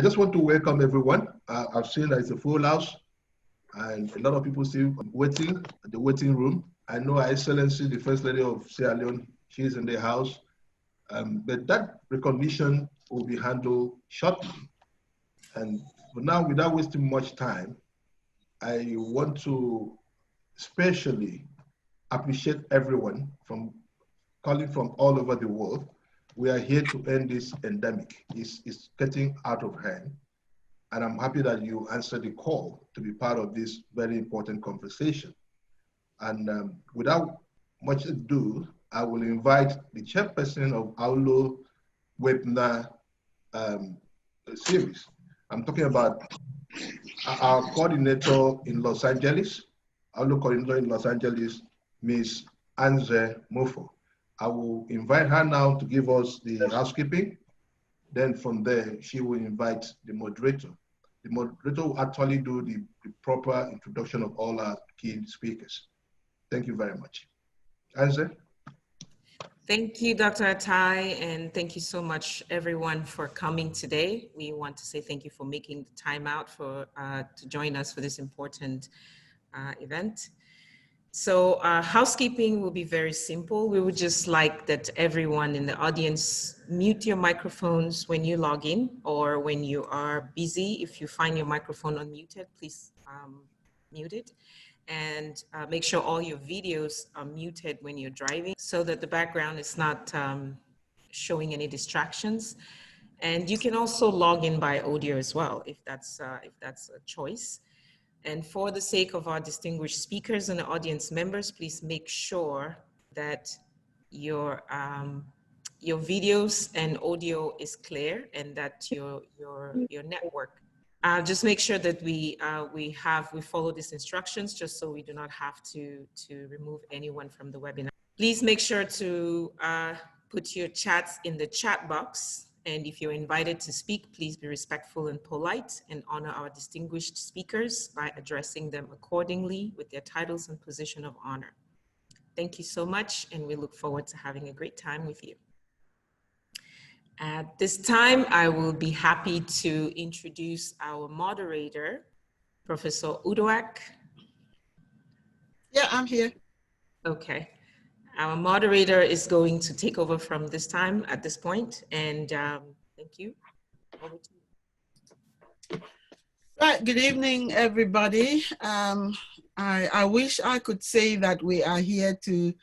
I just want to welcome everyone. I've seen that it's a full house and a lot of people still waiting at the waiting room. I know Her Excellency, the First Lady of Sierra Leone, she's in the house. But that recognition will be handled shortly. And for now, without wasting much time, I want to especially appreciate everyone from calling from all over the world. We are here to end this endemic. It's getting out of hand. And I'm happy that you answered the call to be part of this very important conversation. And without much ado, I will invite the chairperson of AWLO webinar series. I'm talking about our coordinator in Los Angeles, AWLO coordinator in Los Angeles, Ms. Anze Mofo. I will invite her now to give us the housekeeping. Then from there, she will invite the moderator. The moderator will actually do the proper introduction of all our key speakers. Thank you very much. Anze? Thank you, Dr. Atai, and thank you so much, everyone, for coming today. We want to say thank you for making the time out to join us for this important event. So housekeeping will be very simple. We would just like that everyone in the audience mute your microphones when you log in or when you are busy. If you find your microphone unmuted, please mute it. And make sure all your videos are muted when you're driving so that the background is not showing any distractions. And you can also log in by audio as well, if that's a choice. And for the sake of our distinguished speakers and the audience members, please make sure that your videos and audio is clear and that your network. Just make sure that we follow these instructions just so we do not have to remove anyone from the webinar. Please make sure to put your chats in the chat box. And if you're invited to speak, please be respectful and polite and honor our distinguished speakers by addressing them accordingly with their titles and position of honor. Thank you so much, and we look forward to having a great time with you. At this time, I will be happy to introduce our moderator, Professor Uduak. Yeah, I'm here. Okay. Our moderator is going to take over from this time at this point, and thank you. Over to you. Right, good evening, everybody. I wish I could say that we are here to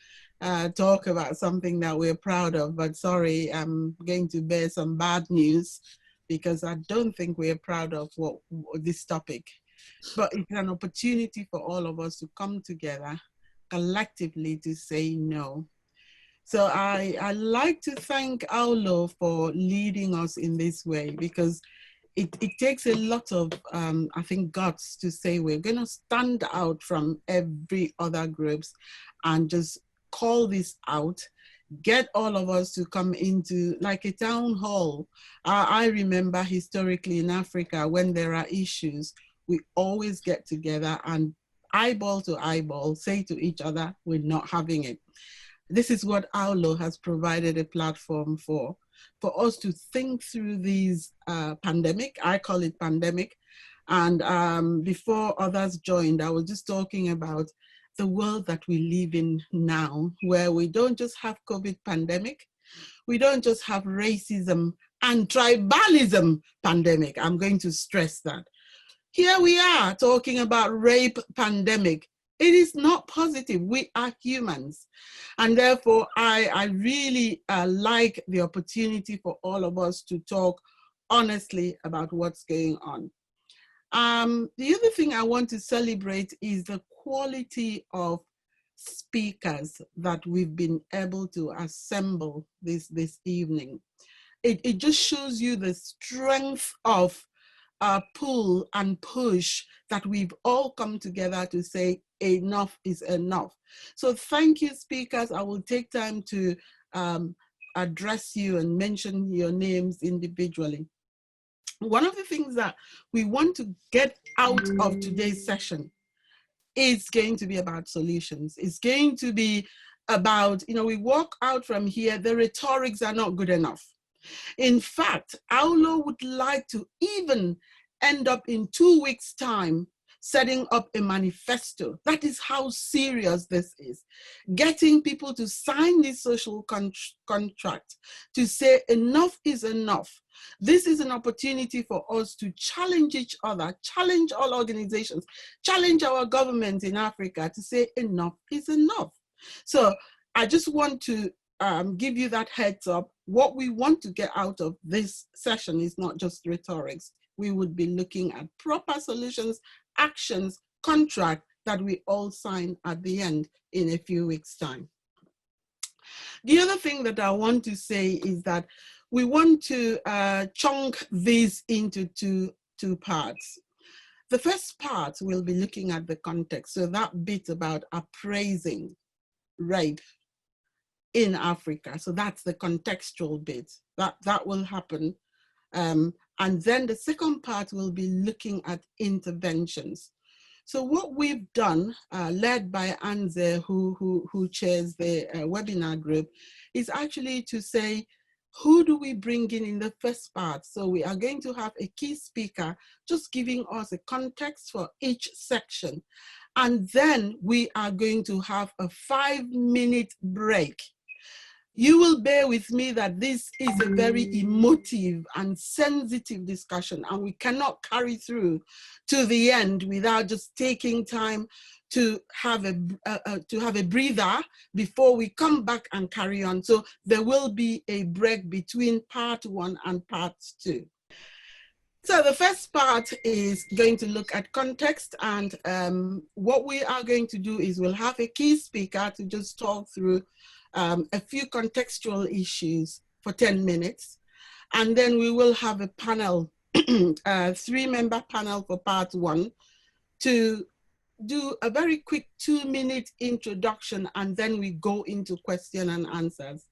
talk about something that we're proud of, but sorry, I'm going to bear some bad news because I don't think we're proud of this topic. But it's an opportunity for all of us to come together collectively to say no. So I like to thank AWLO for leading us in this way, because it takes a lot of, I think, guts to say we're going to stand out from every other groups and just call this out, get all of us to come into like a town hall. I remember historically in Africa, when there are issues, we always get together and eyeball to eyeball, say to each other, we're not having it. This is what AWLO has provided a platform for us to think through these pandemic. I call it pandemic. And before others joined, I was just talking about the world that we live in now, where we don't just have COVID pandemic, we don't just have racism and tribalism pandemic. I'm going to stress that. Here we are talking about rape pandemic. It is not positive. We are humans. And therefore, I really like the opportunity for all of us to talk honestly about what's going on. The other thing I want to celebrate is the quality of speakers that we've been able to assemble this evening. It just shows you the strength of pull and push that we've all come together to say enough is enough. So thank you, speakers. I will take time to address you and mention your names individually. One of the things that we want to get out of today's session is going to be about solutions. It's going to be about, we walk out from here, the rhetorics are not good enough. In fact, AWLO would like to even end up in 2 weeks' time setting up a manifesto. That is how serious this is. Getting people to sign this social contract to say enough is enough. This is an opportunity for us to challenge each other, challenge all organizations, challenge our government in Africa to say enough is enough. So I just want to give you that heads up. What we want to get out of this session is not just rhetorics. We would be looking at proper solutions, actions, contract that we all sign at the end in a few weeks' time. The other thing that I want to say is that we want to chunk this into two parts. The first part, we'll be looking at the context. So that bit about appraising rape in Africa. So that's the contextual bit. That will happen. And then the second part will be looking at interventions. So what we've done, led by Anze, who chairs the webinar group, is actually to say, who do we bring in the first part? So we are going to have a key speaker just giving us a context for each section. And then we are going to have a 5-minute break. You will bear with me that this is a very emotive and sensitive discussion, and we cannot carry through to the end without just taking time to have a breather before we come back and carry on. So there will be a break between part 1 and part 2. So the first part is going to look at context, and what we are going to do is we'll have a key speaker to just talk through a few contextual issues for 10 minutes. And then we will have a panel, a 3-member panel for part 1 to do a very quick 2-minute introduction, and then we go into question and answers.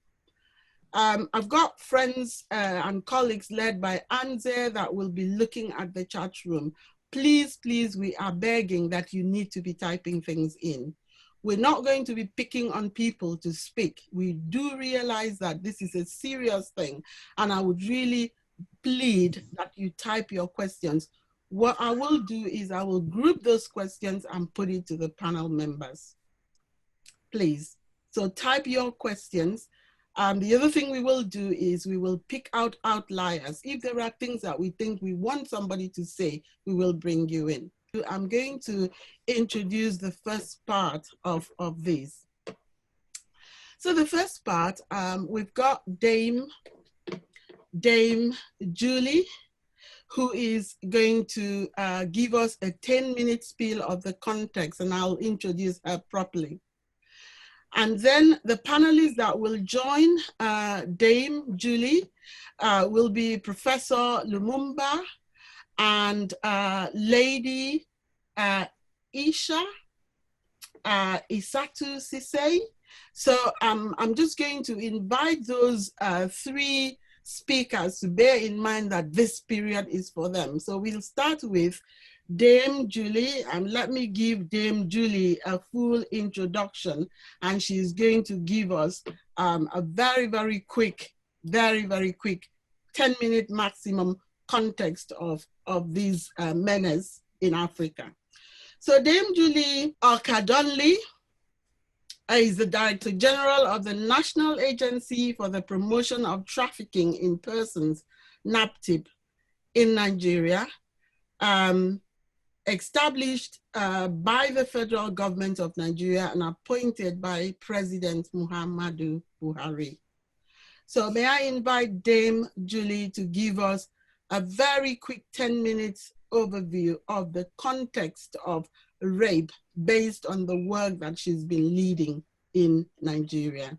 I've got friends and colleagues led by Anze that will be looking at the chat room. Please, please, we are begging that you need to be typing things in. We're not going to be picking on people to speak. We do realize that this is a serious thing, and I would really plead that you type your questions. What I will do is I will group those questions and put it to the panel members. Please, so type your questions. The other thing we will do is we will pick out outliers. If there are things that we think we want somebody to say, we will bring you in. I'm going to introduce the first part of this. So the first part, we've got Dame Julie, who is going to give us a 10-minute spiel of the context, and I'll introduce her properly. And then the panelists that will join Dame Julie will be Professor Lumumba and Lady Isha Isatu Sisei. So I'm just going to invite those 3 speakers to bear in mind that this period is for them. So we'll start with Dame Julie, and let me give Dame Julie a full introduction, and she's going to give us a very, very quick 10-minute maximum context of these menace in Africa. So Dame Julie Okadonli is the Director General of the National Agency for the Promotion of Trafficking in Persons, NAPTIP, in Nigeria, established by the federal government of Nigeria and appointed by President Muhammadu Buhari. So may I invite Dame Julie to give us a very quick 10 minutes overview of the context of rape based on the work that she's been leading in Nigeria.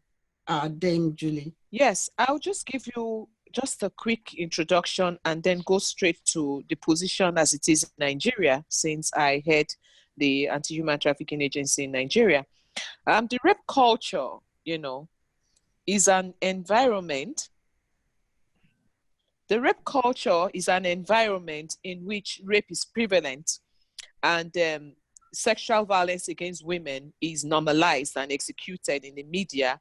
Dame Julie. Yes, I'll just give you just a quick introduction and then go straight to the position as it is in Nigeria, since I head the Anti-Human Trafficking Agency in Nigeria. The rape culture, you know, is an environment. The rape culture is an environment in which rape is prevalent, and sexual violence against women is normalized and executed in the media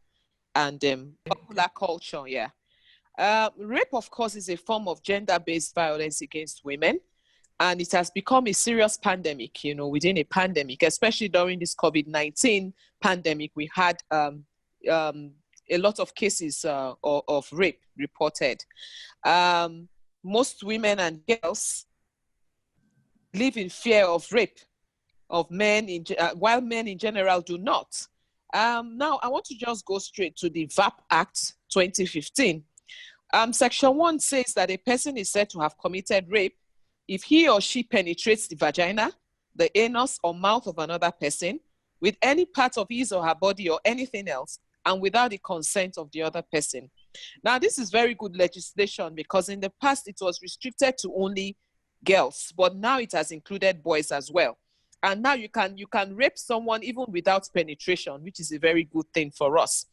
and popular culture, yeah. Rape, of course, is a form of gender-based violence against women. And it has become a serious pandemic, within a pandemic, especially during this COVID-19 pandemic. We had a lot of cases of rape reported. Most women and girls live in fear of rape of men, while men in general do not. Now, I want to just go straight to the VAP Act 2015. Section 1 says that a person is said to have committed rape if he or she penetrates the vagina, the anus or mouth of another person with any part of his or her body or anything else, and without the consent of the other person. Now, this is very good legislation because in the past it was restricted to only girls, but now it has included boys as well. And now you can rape someone even without penetration, which is a very good thing for us.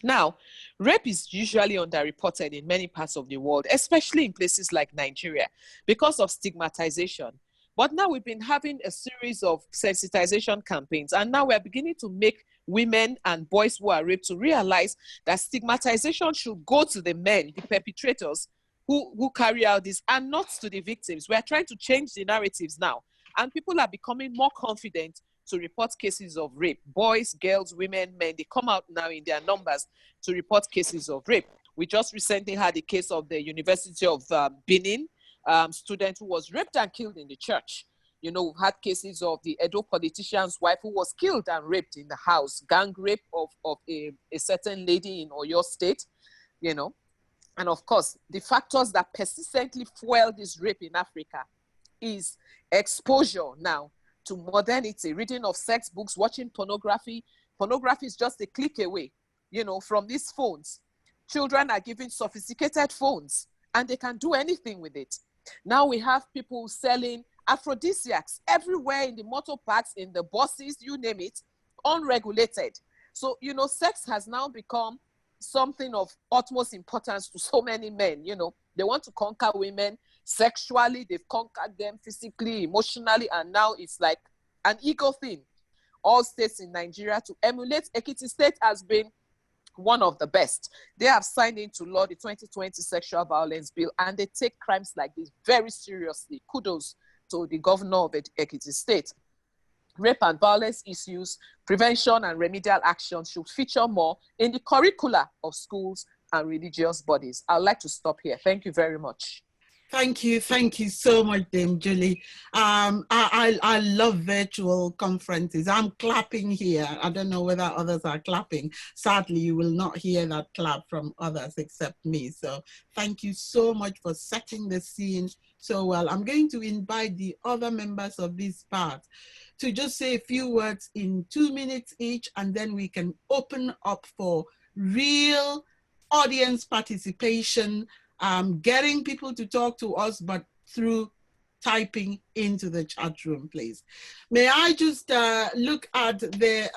Now, rape is usually underreported in many parts of the world, especially in places like Nigeria, because of stigmatization. But now we've been having a series of sensitization campaigns, and now we're beginning to make women and boys who are raped to realize that stigmatization should go to the men, the perpetrators who carry out this, and not to the victims. We're trying to change the narratives now, and people are becoming more confident to report cases of rape. Boys, girls, women, men, they come out now in their numbers to report cases of rape. We just recently had a case of the University of Benin student who was raped and killed in the church. We've had cases of the Edo politician's wife who was killed and raped in the house, gang rape of a certain lady in Oyo State, And of course, the factors that persistently fuel this rape in Africa is exposure now to modernity, reading of sex books, watching pornography. Pornography is just a click away, from these phones. Children are given sophisticated phones and they can do anything with it. Now we have people selling aphrodisiacs everywhere in the motor parks, in the buses, you name it, unregulated. So, sex has now become something of utmost importance to so many men. They want to conquer women sexually, they've conquered them physically, emotionally, and now it's like an ego thing. All states in Nigeria to emulate. Ekiti State has been one of the best. They have signed into law the 2020 Sexual Violence Bill, and they take crimes like this very seriously. Kudos to the governor of Ekiti State. Rape and violence issues, prevention and remedial actions should feature more in the curricula of schools and religious bodies. I'd like to stop here. Thank you very much. Thank you so much, Dame Julie. I love virtual conferences. I'm clapping here. I don't know whether others are clapping. Sadly, you will not hear that clap from others except me. So thank you so much for setting the scene so well. I'm going to invite the other members of this part to just say a few words in 2 minutes each, and then we can open up for real audience participation, getting people to talk to us, but through typing into the chat room, please. May I just look at the,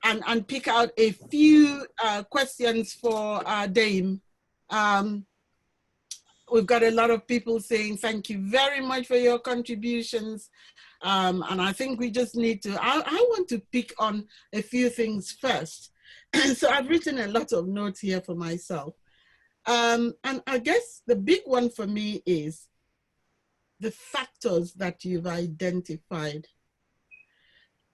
and pick out a few questions for Dame. We've got a lot of people saying, thank you very much for your contributions. And I think we just need to, I want to pick on a few things first. So I've written a lot of notes here for myself. And I guess the big one for me is the factors that you've identified.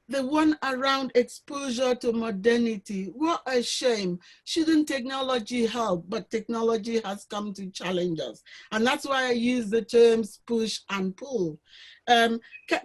The one around exposure to modernity. What a shame. Shouldn't technology help? But technology has come to challenge us. And that's why I use the terms push and pull. Can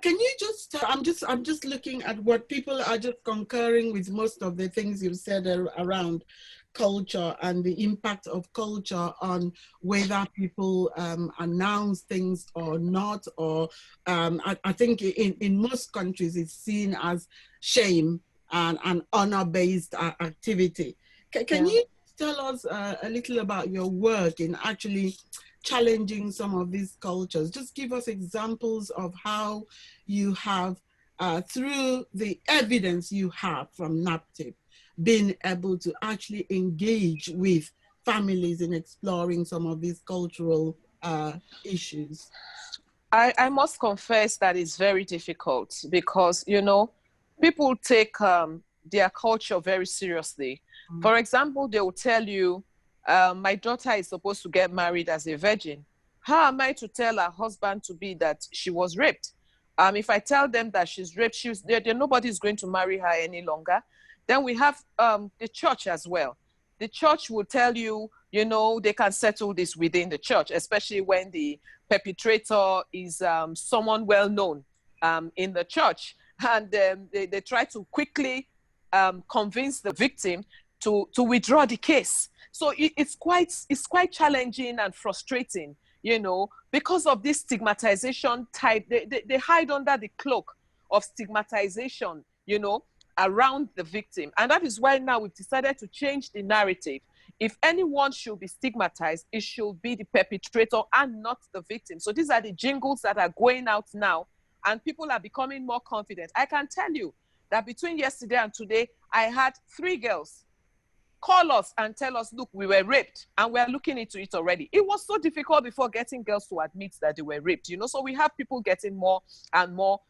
you just, I'm just looking at what people are just concurring with most of the things you've said around culture and the impact of culture on whether people announce things or not, or I think in most countries it's seen as shame and honor-based activity. Can you tell us a little about your work in actually challenging some of these cultures? Just give us examples of how you have, through the evidence you have from NAPTIP, been able to actually engage with families in exploring some of these cultural issues. I must confess that it's very difficult because, people take their culture very seriously. For example, they will tell you, my daughter is supposed to get married as a virgin. How am I to tell her husband to be that she was raped? If I tell them that she's raped, nobody's going to marry her any longer. Then we have the church as well. The church will tell you, you know, they can settle this within the church, especially when the perpetrator is someone well known in the church. And they try to quickly convince the victim to withdraw the case. So it's quite challenging and frustrating, you know, because of this stigmatization type. They hide under the cloak of stigmatization, you know, around the victim. And that is why now we've decided to change the narrative. If anyone should be stigmatized, it should be the perpetrator and not the victim. So these are the jingles that are going out now, and people are becoming more confident. I can tell you that between yesterday and today, I had 3 girls call us and tell us, look, we were raped, and we're looking into it already. It was so difficult before getting girls to admit that they were raped, you know. So we have people getting more and more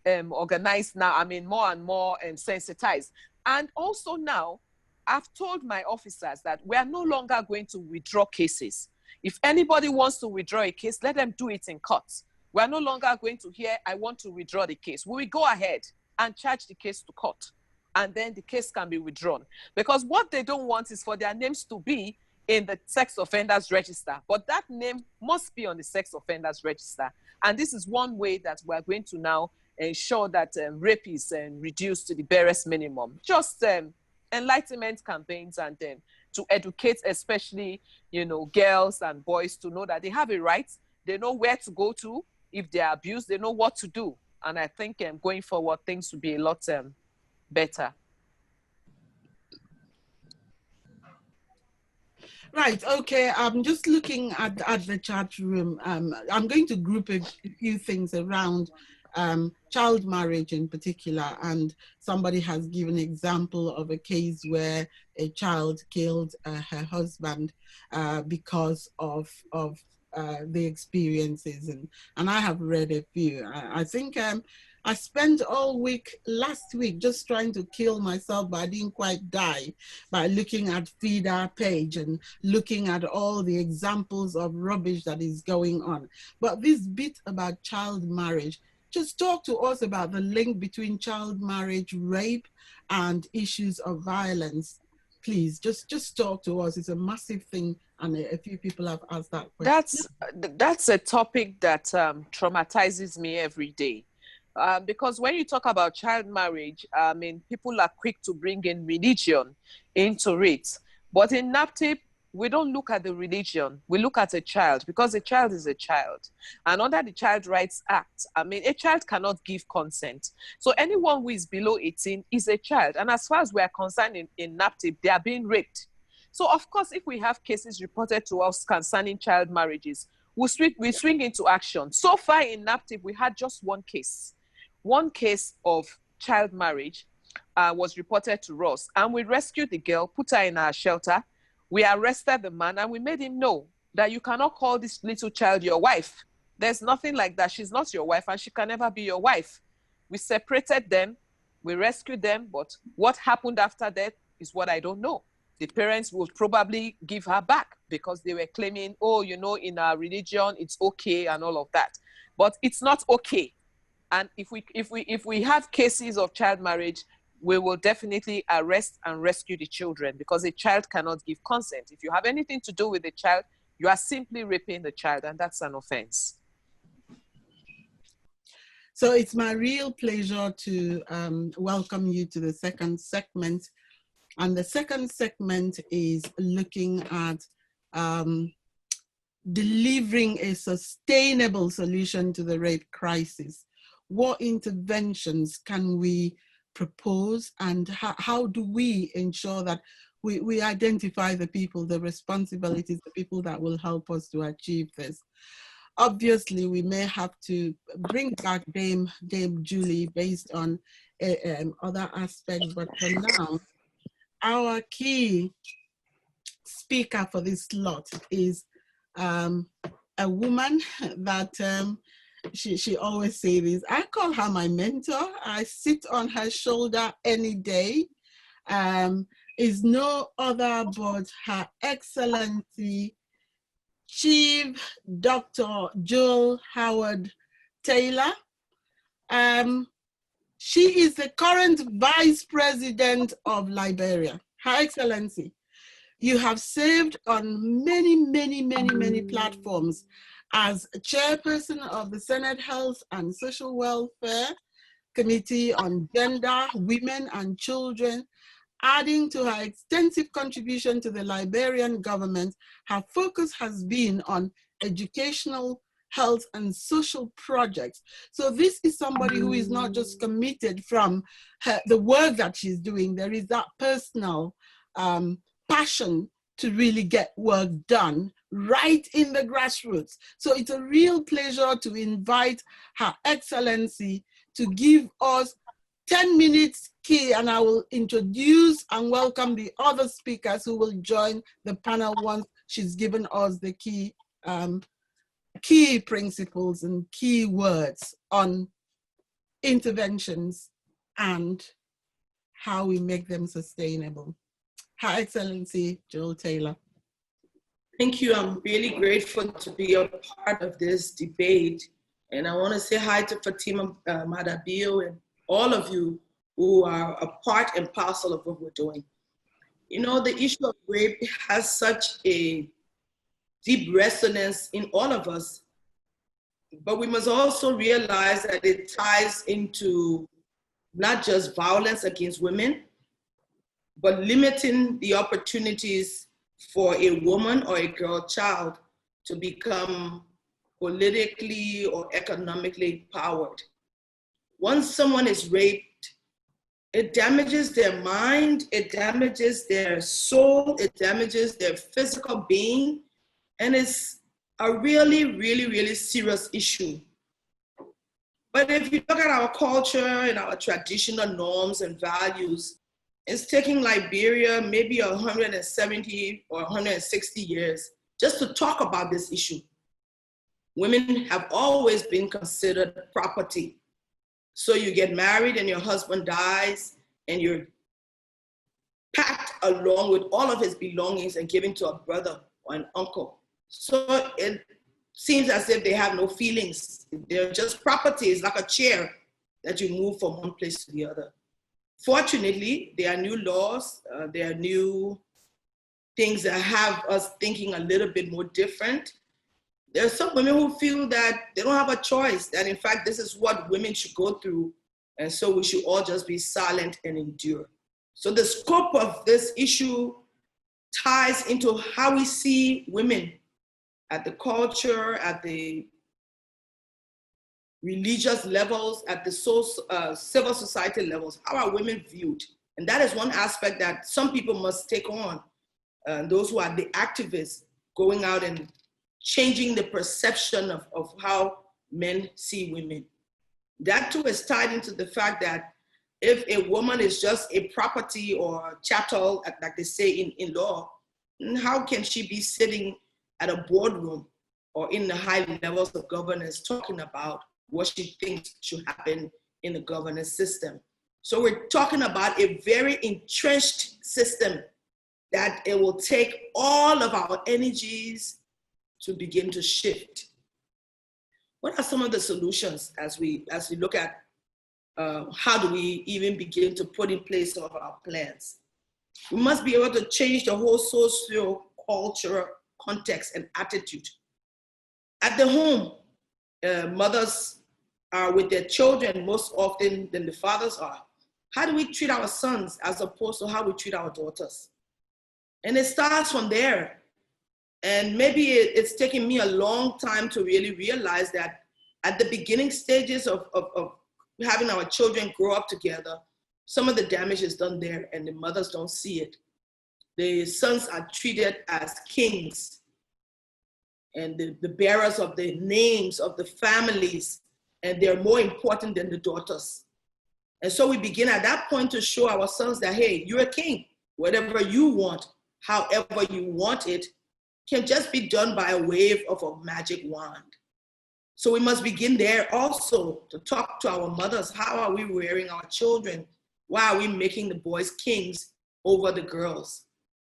organized now. I mean, more and more sensitized. And also now, I've told my officers that we are no longer going to withdraw cases. If anybody wants to withdraw a case, let them do it in court. We are no longer going to hear, I want to withdraw the case. We will go ahead and charge the case to court, and then the case can be withdrawn. Because what they don't want is for their names to be in the sex offenders register, but that name must be on the sex offenders register. And this is one way that we're going to now ensure that rape is reduced to the barest minimum. Just enlightenment campaigns, and to educate especially, you know, girls and boys to know that they have a right. They know where to go to. If they are abused, they know what to do. And I think going forward, things will be a lot better. Right, okay, I'm just looking at the chat room. I'm going to group a few things around child marriage in particular, and somebody has given an example of a case where a child killed her husband because of the experiences, and I have read a few. I think I spent all week last week just trying to kill myself, but I didn't quite die, by looking at FIDA page and looking at all the examples of rubbish that is going on. But this bit about child marriage, just talk to us about the link between child marriage, rape, and issues of violence. Please, just talk to us. It's a massive thing, and a few people have asked that question. That's a topic that traumatizes me every day. Because when you talk about child marriage, I mean, people are quick to bring in religion into it. But in NAPTIP, we don't look at the religion. We look at a child, because a child is a child. And under the Child Rights Act, I mean, a child cannot give consent. So anyone who is below 18 is a child. And as far as we are concerned in NAPTIP, they are being raped. So of course, if we have cases reported to us concerning child marriages, we swing into action. So far in NAPTIP, we had just one case. One case of child marriage was reported to us, and we rescued the girl, put her in our shelter. We arrested the man, and we made him know that you cannot call this little child your wife. There's nothing like that. She's not your wife, and she can never be your wife. We separated them. We rescued them. But what happened after that is what I don't know. The parents would probably give her back because they were claiming, oh, you know, in our religion, it's okay and all of that. But it's not okay. And if we have cases of child marriage, we will definitely arrest and rescue the children, because a child cannot give consent. If you have anything to do with the child, you are simply raping the child, and that's an offense. So it's my real pleasure to welcome you to the second segment. And the second segment is looking at delivering a sustainable solution to the rape crisis. What interventions can we propose, and how do we ensure that we identify the people, the responsibilities, the people that will help us to achieve this? Obviously, we may have to bring back Dame Julie based on other aspects, but for now, our key speaker for this slot is a woman that she always says this. I call her my mentor. I sit on her shoulder any day. is no other but Her Excellency Chief Dr. Joel Howard Taylor. She is the current Vice President of Liberia. Her Excellency, you have served on many platforms as chairperson of the Senate Health and Social Welfare Committee on Gender, Women and Children. Adding to her extensive contribution to the Liberian government, her focus has been on educational, health and social projects. So this is somebody who is not just committed from the work that she's doing. There is that personal passion to really get work done right in the grassroots. So it's a real pleasure to invite Her Excellency to give us 10 minutes key, and I will introduce and welcome the other speakers who will join the panel once she's given us the key principles and key words on interventions and how we make them sustainable. Her Excellency Joel Taylor. Thank you. I'm really grateful to be a part of this debate. And I want to say hi to Fatima Madabio and all of you who are a part and parcel of what we're doing. You know, the issue of rape has such a deep resonance in all of us, but we must also realize that it ties into not just violence against women, but limiting the opportunities for a woman or a girl child to become politically or economically empowered. Once someone is raped, it damages their mind, it damages their soul, it damages their physical being, and it's a really serious issue. But if you look at our culture and our traditional norms and values, it's taking Liberia maybe 170 or 160 years just to talk about this issue. Women have always been considered property. So you get married and your husband dies and you're packed along with all of his belongings and given to a brother or an uncle. So it seems as if they have no feelings. They're just property. It's like a chair that you move from one place to the other. Fortunately, there are new laws, there are new things that have us thinking a little bit more different. There are some women who feel that they don't have a choice, that in fact, this is what women should go through. And so we should all just be silent and endure. So the scope of this issue ties into how we see women at the culture, at the religious levels, at the civil society levels. How are women viewed? And that is one aspect that some people must take on. Those who are the activists going out and changing the perception of how men see women. That too is tied into the fact that if a woman is just a property or chattel, like they say in law, how can she be sitting at a boardroom or in the high levels of governance talking about what she thinks should happen in the governance system? So we're talking about a very entrenched system that it will take all of our energies to begin to shift. What are some of the solutions as we look at how do we even begin to put in place some of our plans? We must be able to change the whole socio-cultural context and attitude. At the home, mothers are with their children most often than the fathers are. How do we treat our sons as opposed to how we treat our daughters? And it starts from there. And maybe it's taken me a long time to really realize that at the beginning stages of having our children grow up together, some of the damage is done there and the mothers don't see it. The sons are treated as kings and the bearers of the names of the families, and they're more important than the daughters. And so we begin at that point to show our sons that, hey, you're a king. Whatever you want, however you want it, can just be done by a wave of a magic wand. So we must begin there also to talk to our mothers. How are we rearing our children? Why are we making the boys kings over the girls?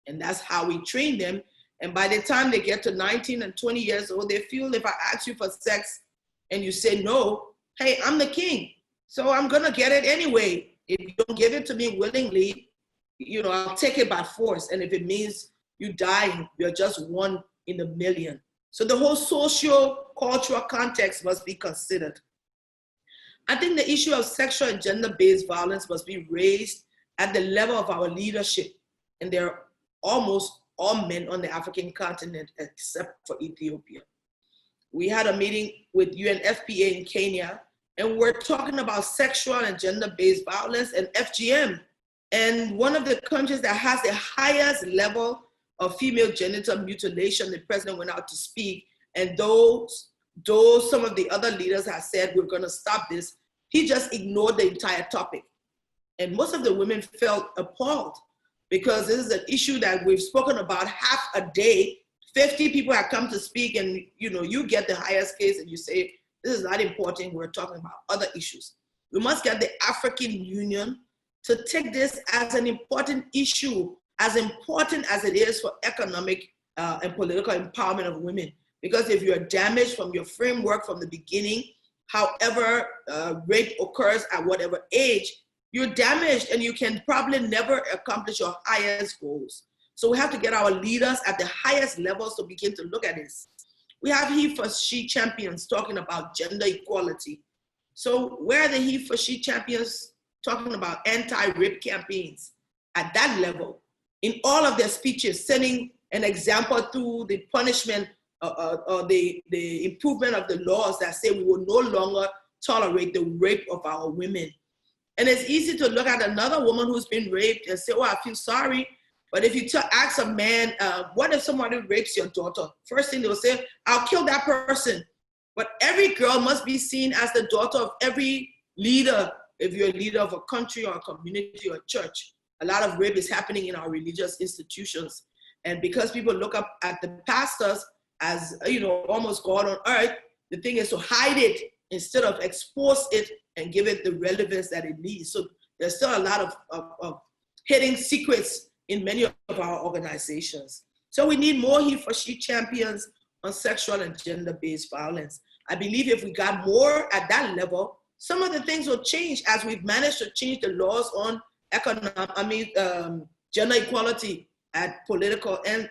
And that's how we train them. And by the time they get to 19 and 20 years old, they feel if I ask you for sex and you say no, hey, I'm the king, so I'm gonna get it anyway. If you don't give it to me willingly, you know, I'll take it by force. And if it means you dying, you're just one in a million. So the whole socio-cultural context must be considered. I think the issue of sexual and gender-based violence must be raised at the level of our leadership. And there are almost all men on the African continent except for Ethiopia. We had a meeting with UNFPA in Kenya, and we're talking about sexual and gender-based violence and FGM. And one of the countries that has the highest level of female genital mutilation, the president went out to speak, and though some of the other leaders have said we're gonna stop this, he just ignored the entire topic. And most of the women felt appalled because this is an issue that we've spoken about half a day. 50 people have come to speak, and you know, you get the highest case and you say, this is not important, we're talking about other issues. We must get the African Union to take this as an important issue, as important as it is for economic and political empowerment of women. Because if you're damaged from your framework from the beginning, however rape occurs at whatever age, you're damaged and you can probably never accomplish your highest goals. So we have to get our leaders at the highest levels to begin to look at this. We have he for she champions talking about gender equality. So where are the he for she champions talking about anti-rape campaigns at that level? In all of their speeches, setting an example through the punishment or the improvement of the laws that say we will no longer tolerate the rape of our women. And it's easy to look at another woman who's been raped and say, oh, I feel sorry. But if you ask a man, what if somebody rapes your daughter? First thing they'll say, I'll kill that person. But every girl must be seen as the daughter of every leader. If you're a leader of a country or a community or a church, a lot of rape is happening in our religious institutions. And because people look up at the pastors as, you know, almost God on earth, the thing is to hide it instead of expose it and give it the relevance that it needs. So there's still a lot of hidden secrets in many of our organizations. So we need more he for she champions on sexual and gender-based violence. I believe if we got more at that level, some of the things will change as we've managed to change the laws on gender equality at political and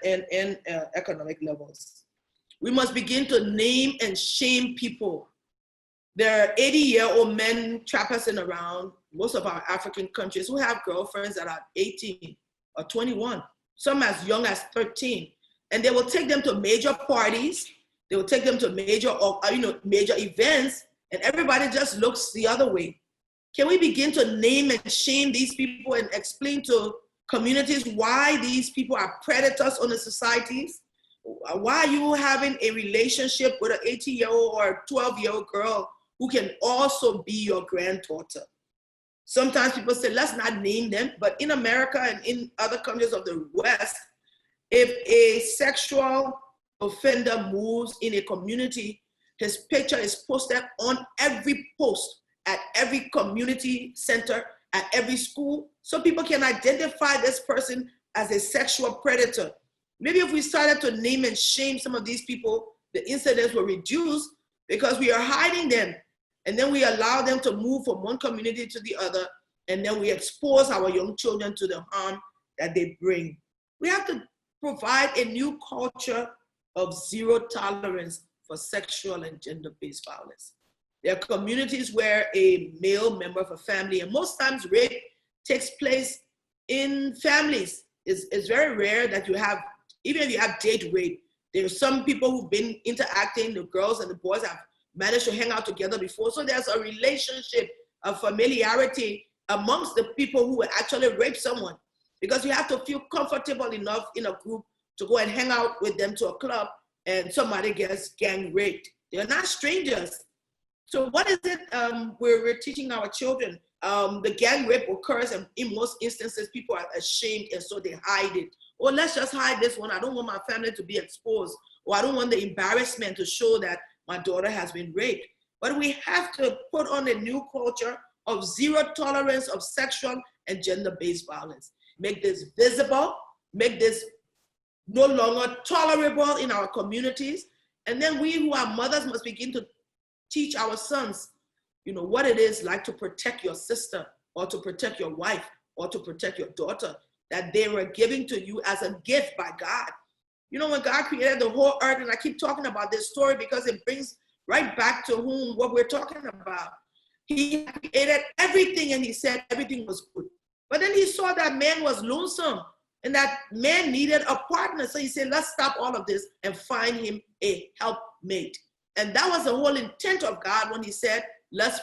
economic levels. We must begin to name and shame people. There are 80-year-old men traipsing around most of our African countries who have girlfriends that are 18 or 21, some as young as 13. And they will take them to major parties. They will take them to major events, and everybody just looks the other way. Can we begin to name and shame these people and explain to communities why these people are predators on the societies? Why are you having a relationship with an 18-year-old or a 12-year-old girl who can also be your granddaughter? Sometimes people say, let's not name them, but in America and in other countries of the West, if a sexual offender moves in a community, his picture is posted on every post at every community center, at every school, so people can identify this person as a sexual predator. Maybe if we started to name and shame some of these people, the incidents will reduce because we are hiding them. And then we allow them to move from one community to the other, and then we expose our young children to the harm that they bring. We have to provide a new culture of zero tolerance for sexual and gender-based violence. There are communities where a male member of a family, and most times rape takes place in families. It's very rare that you have, even if you have date rape, there are some people who've been interacting, the girls and the boys have managed to hang out together before. So there's a relationship of familiarity amongst the people who actually rape someone, because you have to feel comfortable enough in a group to go and hang out with them to a club and somebody gets gang raped. They're not strangers. So what is it we're teaching our children? The gang rape occurs, and in most instances, people are ashamed and so they hide it. Or let's just hide this one. I don't want my family to be exposed, or I don't want the embarrassment to show that my daughter has been raped. But we have to put on a new culture of zero tolerance of sexual and gender-based violence. Make this visible, make this no longer tolerable in our communities. And then we who are mothers must begin to teach our sons, you know, what it is like to protect your sister or to protect your wife or to protect your daughter that they were giving to you as a gift by God. You know, when God created the whole earth, and I keep talking about this story because it brings right back to what we're talking about. He created everything and he said everything was good. But then he saw that man was lonesome and that man needed a partner. So he said, let's stop all of this and find him a helpmate. And that was the whole intent of God when he said, let's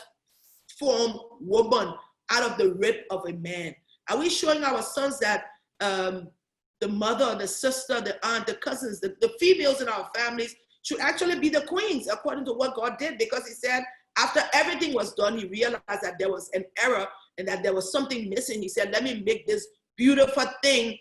form woman out of the rib of a man. Are we showing our sons that the mother, the sister, the aunt, the cousins, the females in our families should actually be the queens according to what God did? Because he said after everything was done, he realized that there was an error and that there was something missing. He said, let me make this beautiful thing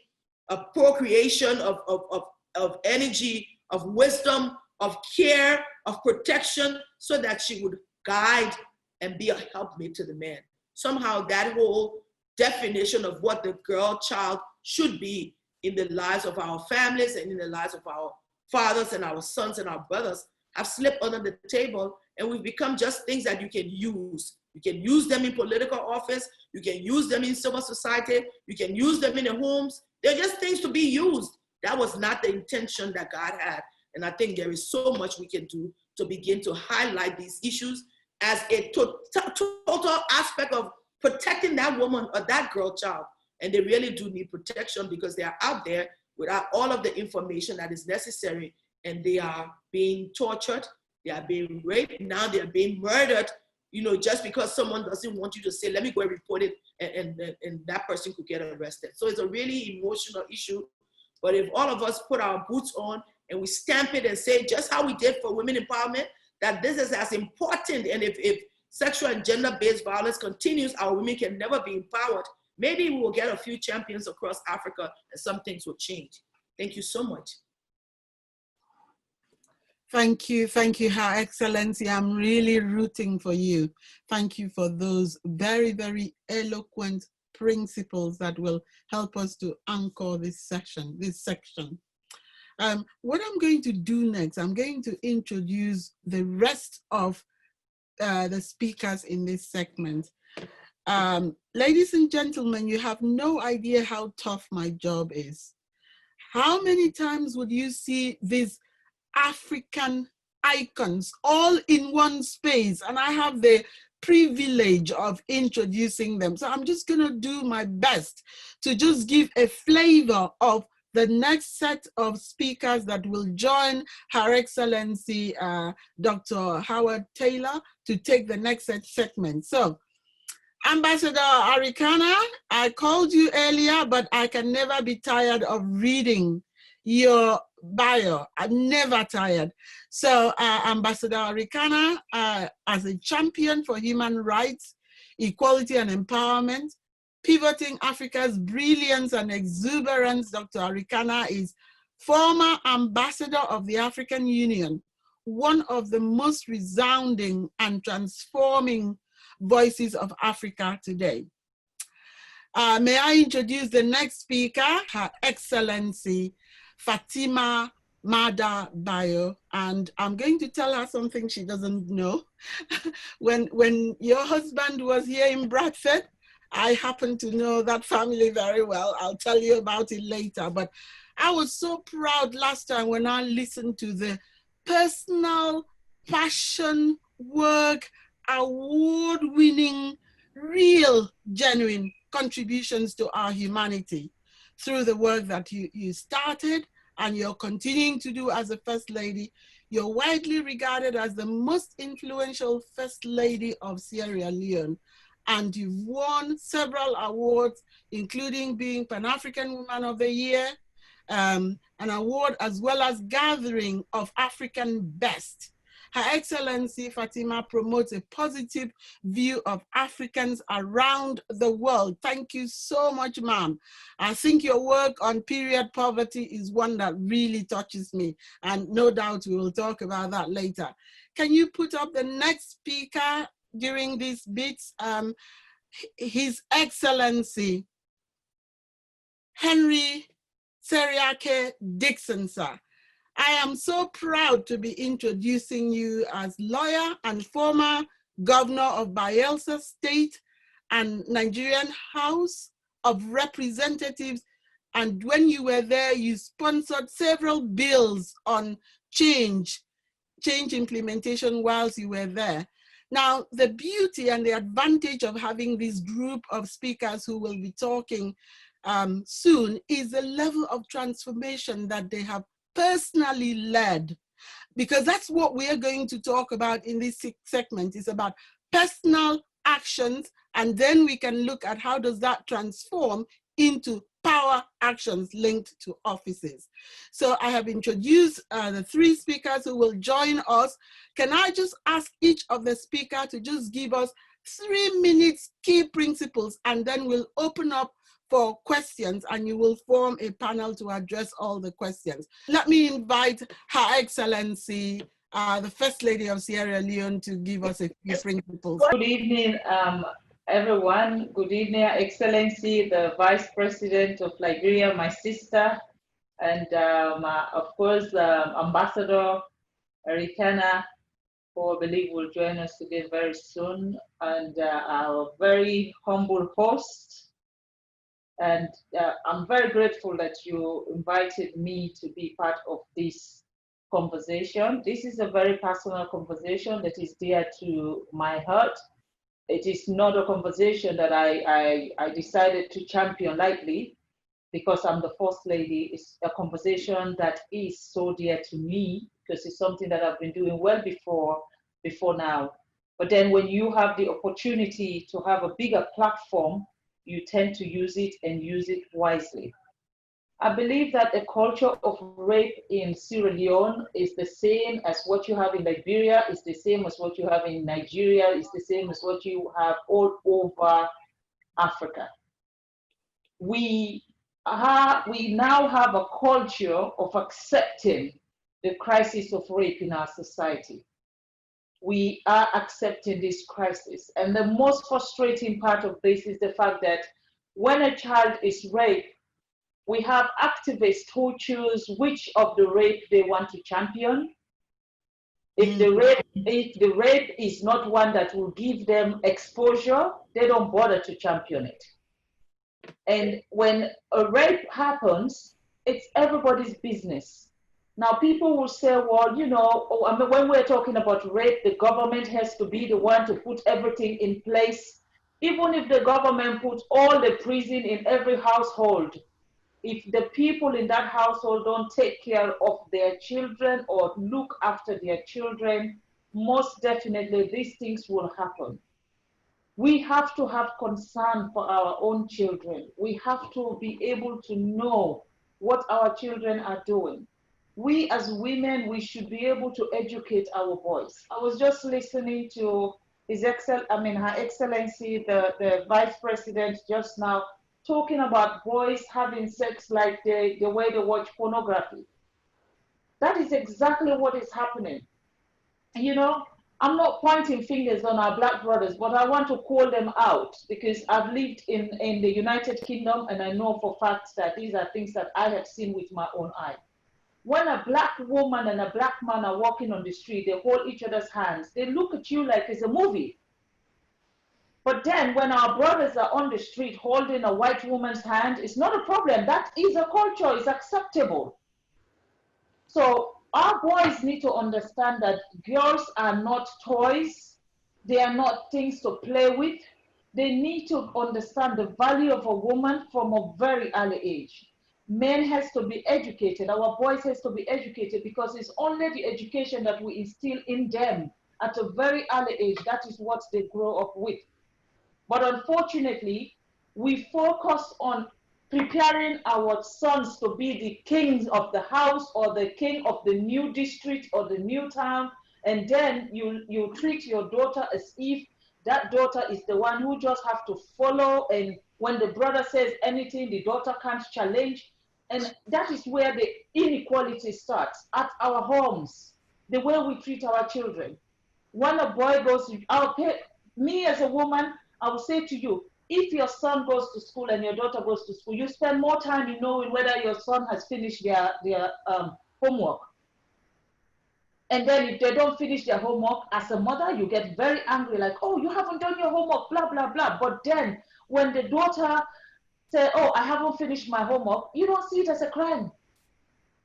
of procreation, of energy, of wisdom, of care, of protection, so that she would guide and be a helpmate to the man. Somehow that whole definition of what the girl child should be in the lives of our families and in the lives of our fathers and our sons and our brothers have slipped under the table, and we've become just things that you can use. You can use them in political office, you can use them in civil society, you can use them in the homes. They're just things to be used. That was not the intention that God had. And I think there is so much we can do to begin to highlight these issues as a total aspect of protecting that woman or that girl child. And they really do need protection because they are out there without all of the information that is necessary, and they are being tortured, they are being raped, now they are being murdered, you know, just because someone doesn't want you to say, let me go and report it, and that person could get arrested. So it's a really emotional issue. But if all of us put our boots on and we stamp it and say, just how we did for women empowerment, that this is as important, and if sexual and gender-based violence continues, our women can never be empowered. Maybe we will get a few champions across Africa and some things will change. Thank you so much. Thank you, Her Excellency. I'm really rooting for you. Thank you for those very, very eloquent principles that will help us to anchor this section. What I'm going to do next, I'm going to introduce the rest of the speakers in this segment. Ladies and gentlemen, you have no idea how tough my job is. How many times would you see these African icons all in one space? And I have the privilege of introducing them. So I'm just going to do my best to just give a flavor of the next set of speakers that will join Her Excellency Dr. Howard Taylor to take the next segment. So, Ambassador Arikana, I called you earlier, but I can never be tired of reading your bio. I'm never tired. So Ambassador Arikana, as a champion for human rights, equality and empowerment, pivoting Africa's brilliance and exuberance, Dr. Arikana is former ambassador of the African Union, one of the most resounding and transforming voices of Africa today. May I introduce the next speaker, Her Excellency Fatima Mada Bayo, and I'm going to tell her something she doesn't know. When your husband was here in Bradford, I happen to know that family very well. I'll tell you about it later, but I was so proud last time when I listened to the personal passion work, award-winning, real, genuine contributions to our humanity through the work that you started and you're continuing to do as a First Lady. You're widely regarded as the most influential First Lady of Sierra Leone, and you've won several awards, including being Pan-African Woman of the Year, an award as well as Gathering of African Best. Her Excellency Fatima promotes a positive view of Africans around the world. Thank you so much, ma'am. I think your work on period poverty is one that really touches me, and no doubt we will talk about that later. Can you put up the next speaker during these bits? His Excellency Henry Seriake Dixon, sir. I am so proud to be introducing you as lawyer and former governor of Bayelsa State and Nigerian House of Representatives. And when you were there, you sponsored several bills on change implementation whilst you were there. Now, the beauty and the advantage of having this group of speakers who will be talking soon is the level of transformation that they have personally led, because that's what we are going to talk about in this segment. It's about personal actions, and then we can look at how does that transform into power actions linked to offices. So I have introduced the three speakers who will join us. Can I just ask each of the speakers to just give us 3 minutes key principles, and then we'll open up for questions, and you will form a panel to address all the questions. Let me invite Her Excellency, the First Lady of Sierra Leone, to give us a few principles. Good evening, everyone. Good evening, Her Excellency, the Vice President of Liberia, my sister, and of course, Ambassador Eritana, who I believe will join us again very soon, and our very humble host. And I'm very grateful that you invited me to be part of this conversation. This is a very personal conversation that is dear to my heart. It is not a conversation that I decided to champion lightly because I'm the First Lady. It's a conversation that is so dear to me because it's something that I've been doing well before now. But then when you have the opportunity to have a bigger platform, you tend to use it and use it wisely. I believe that the culture of rape in Sierra Leone is the same as what you have in Liberia, is the same as what you have in Nigeria, is the same as what you have all over Africa. We now have a culture of accepting the crisis of rape in our society. We are accepting this crisis. And the most frustrating part of this is the fact that when a child is raped, we have activists who choose which of the rape they want to champion. If the rape is not one that will give them exposure, they don't bother to champion it. And when a rape happens, it's everybody's business. Now, people will say, well, you know, when we're talking about rape, the government has to be the one to put everything in place. Even if the government puts all the prison in every household, if the people in that household don't take care of their children or look after their children, most definitely these things will happen. We have to have concern for our own children. We have to be able to know what our children are doing. We as women, we should be able to educate our boys. I was just listening to Her Excellency, the Vice President just now, talking about boys having sex like the way they watch pornography. That is exactly what is happening. You know, I'm not pointing fingers on our Black brothers, but I want to call them out because I've lived in the United Kingdom and I know for facts that these are things that I have seen with my own eye. When a Black woman and a Black man are walking on the street, they hold each other's hands. They look at you like it's a movie. But then when our brothers are on the street holding a white woman's hand, it's not a problem. That is a culture, it's acceptable. So our boys need to understand that girls are not toys. They are not things to play with. They need to understand the value of a woman from a very early age. Men has to be educated. Our boys has to be educated because it's only the education that we instill in them at a very early age. That is what they grow up with. But unfortunately, we focus on preparing our sons to be the kings of the house or the king of the new district or the new town. And then you treat your daughter as if that daughter is the one who just have to follow. And when the brother says anything, the daughter can't challenge. And that is where the inequality starts, at our homes, the way we treat our children. When a boy goes, me as a woman, I will say to you, if your son goes to school and your daughter goes to school, you spend more time in knowing whether your son has finished their homework. And then if they don't finish their homework, as a mother, you get very angry, like, oh, you haven't done your homework, blah, blah, blah. But then when the daughter says, oh, I haven't finished my homework, you don't see it as a crime.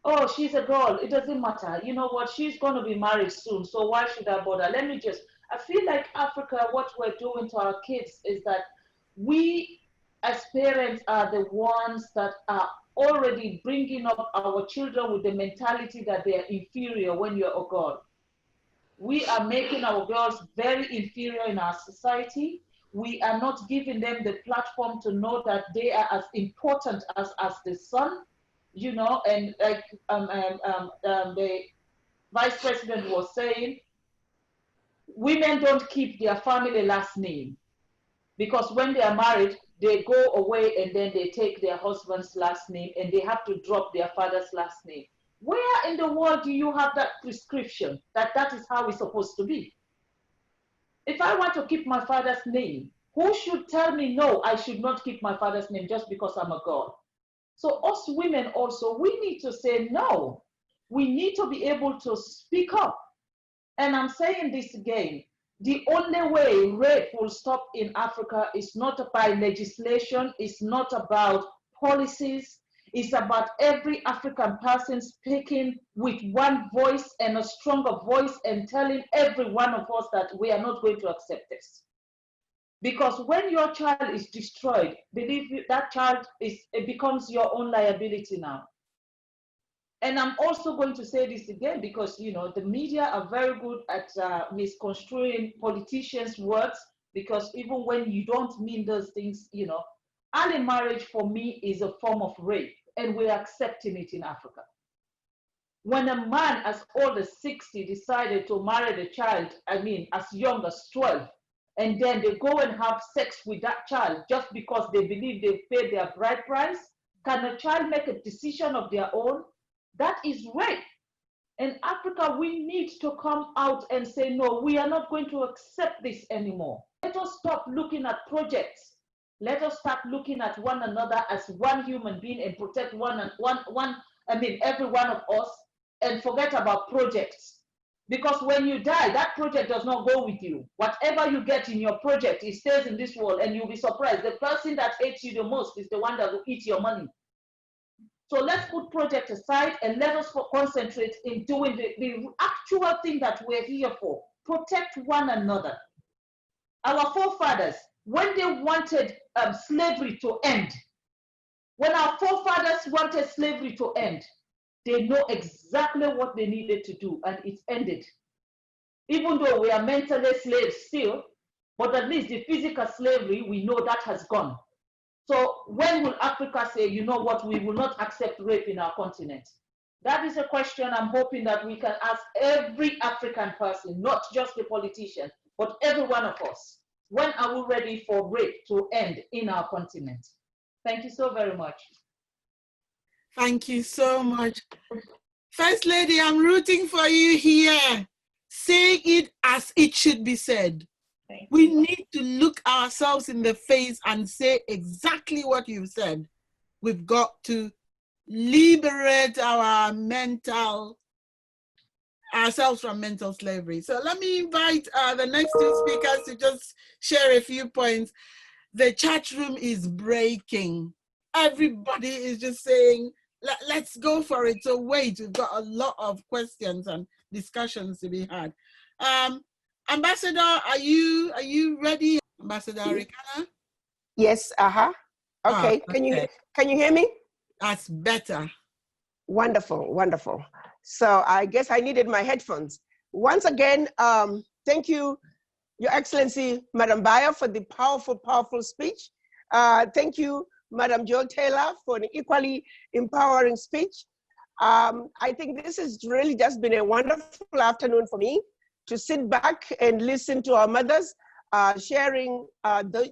Oh, she's a girl, it doesn't matter. You know what, she's going to be married soon, so why should I bother? I feel like Africa, what we're doing to our kids is that we as parents are the ones that are already bringing up our children with the mentality that they are inferior when you're a girl. We are making our girls very inferior in our society. We are not giving them the platform to know that they are as important as the son. You know, and like the vice president was saying, women don't keep their family last name, because when they are married, they go away and then they take their husband's last name and they have to drop their father's last name. Where in the world do you have that prescription that that is how it's supposed to be? If I want to keep my father's name, who should tell me no, I should not keep my father's name just because I'm a girl? So us women also, we need to say no. We need to be able to speak up. And I'm saying this again, the only way rape will stop in Africa is not by legislation, it's not about policies, it's about every African person speaking with one voice and a stronger voice and telling every one of us that we are not going to accept this. Because when your child is destroyed, believe me, that child it becomes your own liability now. And I'm also going to say this again because, you know, the media are very good at misconstruing politicians' words, because even when you don't mean those things, you know, early marriage for me is a form of rape, and we're accepting it in Africa. When a man as old as 60 decided to marry the child, I mean, as young as 12, and then they go and have sex with that child just because they believe they've paid their bride price, can a child make a decision of their own? That is rape. In Africa, we need to come out and say, no, we are not going to accept this anymore. Let us stop looking at projects. Let us start looking at one another as one human being and protect every one of us, and forget about projects. Because when you die, that project does not go with you. Whatever you get in your project, it stays in this world, and you'll be surprised. The person that hates you the most is the one that will eat your money. So let's put project aside and let us concentrate in doing the actual thing that we're here for. Protect one another. Our forefathers, when they wanted slavery to end, when our forefathers wanted slavery to end, they know exactly what they needed to do, and it ended. Even though we are mentally slaves still, but at least the physical slavery, we know that has gone. So when will Africa say, you know what, we will not accept rape in our continent? That is a question I'm hoping that we can ask every African person, not just the politician, but every one of us. When are we ready for rape to end in our continent? Thank you so very much. Thank you so much. First Lady, I'm rooting for you here. Say it as it should be said. We need to look ourselves in the face and say exactly what you've said. We've got to liberate ourselves from mental slavery. So let me invite the next two speakers to just share a few points. The chat room is breaking. Everybody is just saying, let's go for it. So wait, we've got a lot of questions and discussions to be had. Ambassador, are you ready? Ambassador Rikana? Yes, okay, can you hear me? That's better. Wonderful, wonderful. So I guess I needed my headphones. Once again, thank you, Your Excellency, Madam Bayo, for the powerful, powerful speech. Thank you, Madam Jo Taylor, for an equally empowering speech. I think this has really just been a wonderful afternoon for me to sit back and listen to our mothers sharing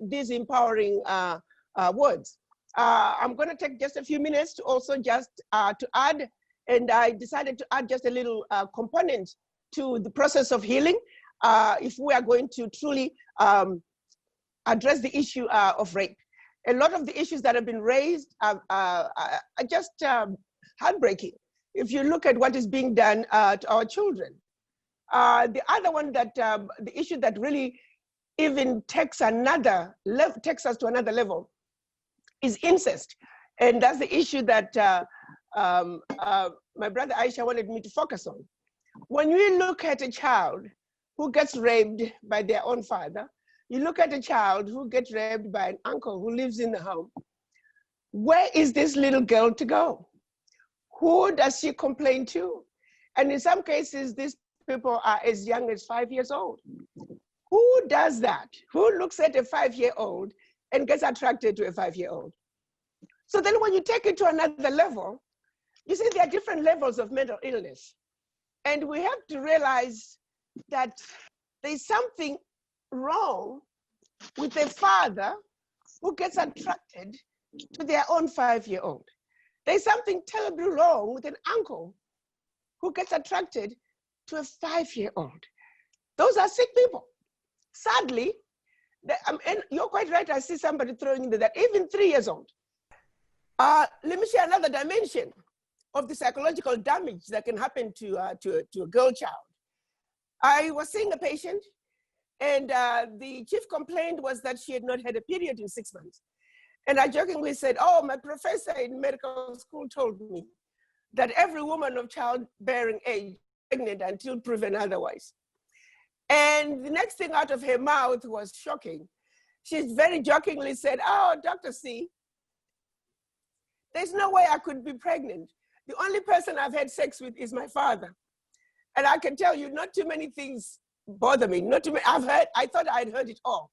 these empowering words. I'm going to take just a few minutes to also just to add, and I decided to add just a little component to the process of healing. If we are going to truly address the issue of rape. A lot of the issues that have been raised are just heartbreaking. If you look at what is being done to our children. The other one that, the issue that really even takes us to another level is incest. And that's the issue that my brother Aisha wanted me to focus on. When we look at a child who gets raped by their own father, you look at a child who gets raped by an uncle who lives in the home, where is this little girl to go? Who does she complain to? And in some cases, these people are as young as 5 years old. Who does that? Who looks at a 5-year-old and gets attracted to a 5-year-old? So then when you take it to another level, you see there are different levels of mental illness. And we have to realize that there's something wrong with a father who gets attracted to their own 5-year-old. There's something terribly wrong with an uncle who gets attracted to a 5-year-old. Those are sick people. Sadly, and you're quite right, I see somebody throwing in there that even 3 years old. Let me share another dimension of the psychological damage that can happen to a girl child. I was seeing a patient, and the chief complaint was that she had not had a period in 6 months. And I jokingly said, oh, my professor in medical school told me that every woman of childbearing age is pregnant until proven otherwise. And the next thing out of her mouth was shocking. She very jokingly said, oh, Dr. C, there's no way I could be pregnant. The only person I've had sex with is my father. And I can tell you, not too many things bother me. Not too many, I thought I'd heard it all.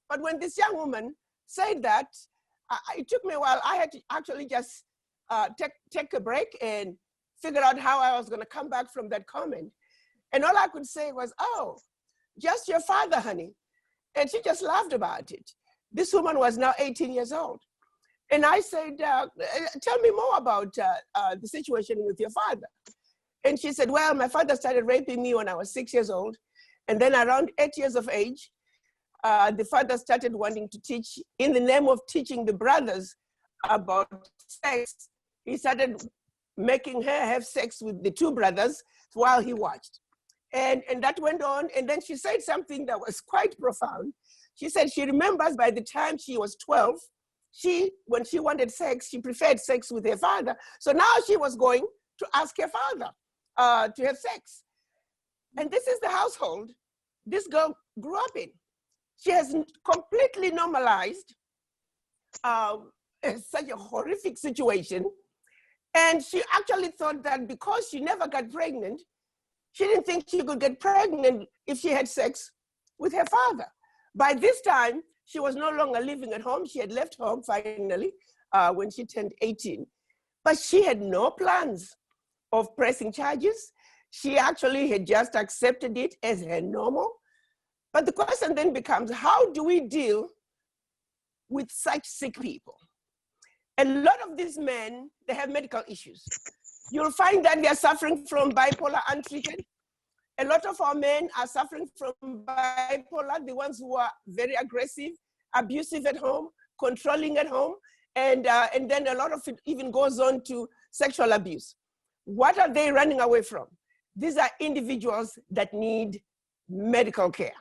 But when this young woman said that, it took me a while. I had to actually just take a break and figure out how I was going to come back from that comment. And all I could say was, oh, just your father, honey. And she just laughed about it. This woman was now 18 years old. And I said, tell me more about the situation with your father. And she said, well, my father started raping me when I was 6 years old. And then around 8 years of age, the father started wanting to teach, in the name of teaching the brothers about sex, he started making her have sex with the two brothers while he watched. And that went on. And then she said something that was quite profound. She said she remembers by the time she was 12, when she wanted sex, she preferred sex with her father. So now she was going to ask her father to have sex. And this is the household this girl grew up in. She has completely normalized such a horrific situation. And she actually thought that because she never got pregnant, she didn't think she could get pregnant if she had sex with her father. By this time, she was no longer living at home. She had left home finally when she turned 18. But she had no plans of pressing charges. She actually had just accepted it as her normal. But the question then becomes, how do we deal with such sick people? A lot of these men, they have medical issues. You'll find that they are suffering from bipolar untreated. A lot of our men are suffering from bipolar, the ones who are very aggressive, abusive at home, controlling at home, and then a lot of it even goes on to sexual abuse. What are they running away from? These are individuals that need medical care.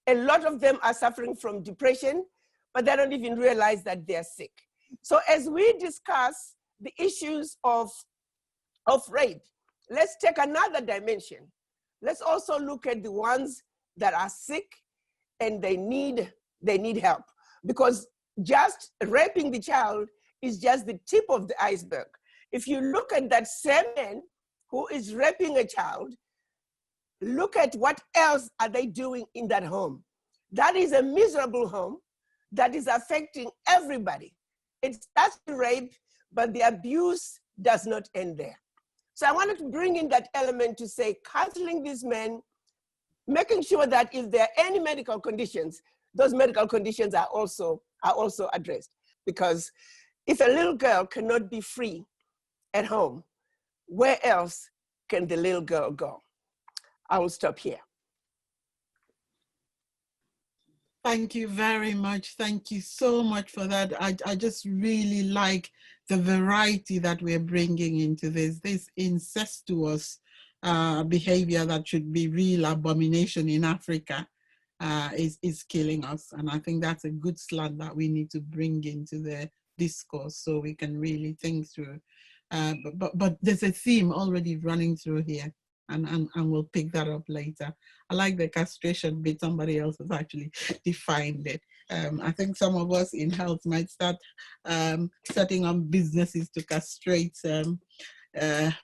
A lot of them are suffering from depression, but they don't even realize that they're sick. So as we discuss the issues of rape, let's take another dimension. Let's also look at the ones that are sick and they need help, because just raping the child is just the tip of the iceberg. If you look at that same man who is raping a child, look at what else are they doing in that home. That is a miserable home that is affecting everybody. It starts with rape, but the abuse does not end there. So I wanted to bring in that element to say, counseling these men, making sure that if there are any medical conditions, those medical conditions are also addressed. Because if a little girl cannot be free at home, where else can the little girl go? I will stop here. Thank you very much. Thank you so much for that. I just really like the variety that we're bringing into this incestuous behavior that should be real abomination in Africa is killing us. And I think that's a good slant that we need to bring into the discourse so we can really think through. But there's a theme already running through here. And we'll pick that up later. I like the castration bit. Somebody else has actually defined it. I think some of us in health might start setting up businesses to castrate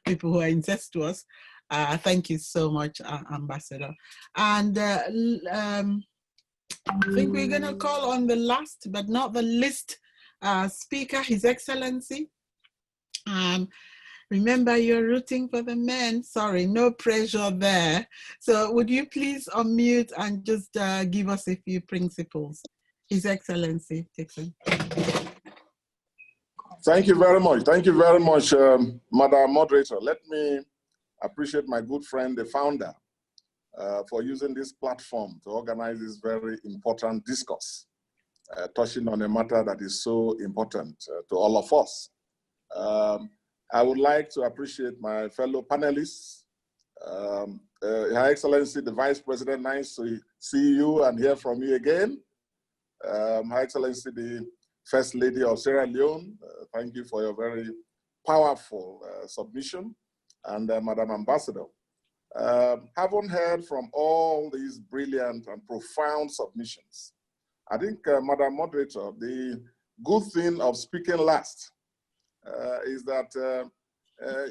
people who are incestuous. Thank you so much, Ambassador. And I think we're going to call on the last but not the least speaker, His Excellency. Remember, you're rooting for the men. Sorry, no pressure there. So would you please unmute and just give us a few principles? His Excellency Dixon. Thank you very much. Thank you very much, Madam Moderator. Let me appreciate my good friend, the founder, for using this platform to organize this very important discourse, touching on a matter that is so important to all of us. I would like to appreciate my fellow panelists. Her Excellency, the Vice President, nice to see you and hear from you again. Her Excellency, the First Lady of Sierra Leone, thank you for your very powerful submission. And Madam Ambassador, haven't heard from all these brilliant and profound submissions. I think, Madam Moderator, the good thing of speaking last is that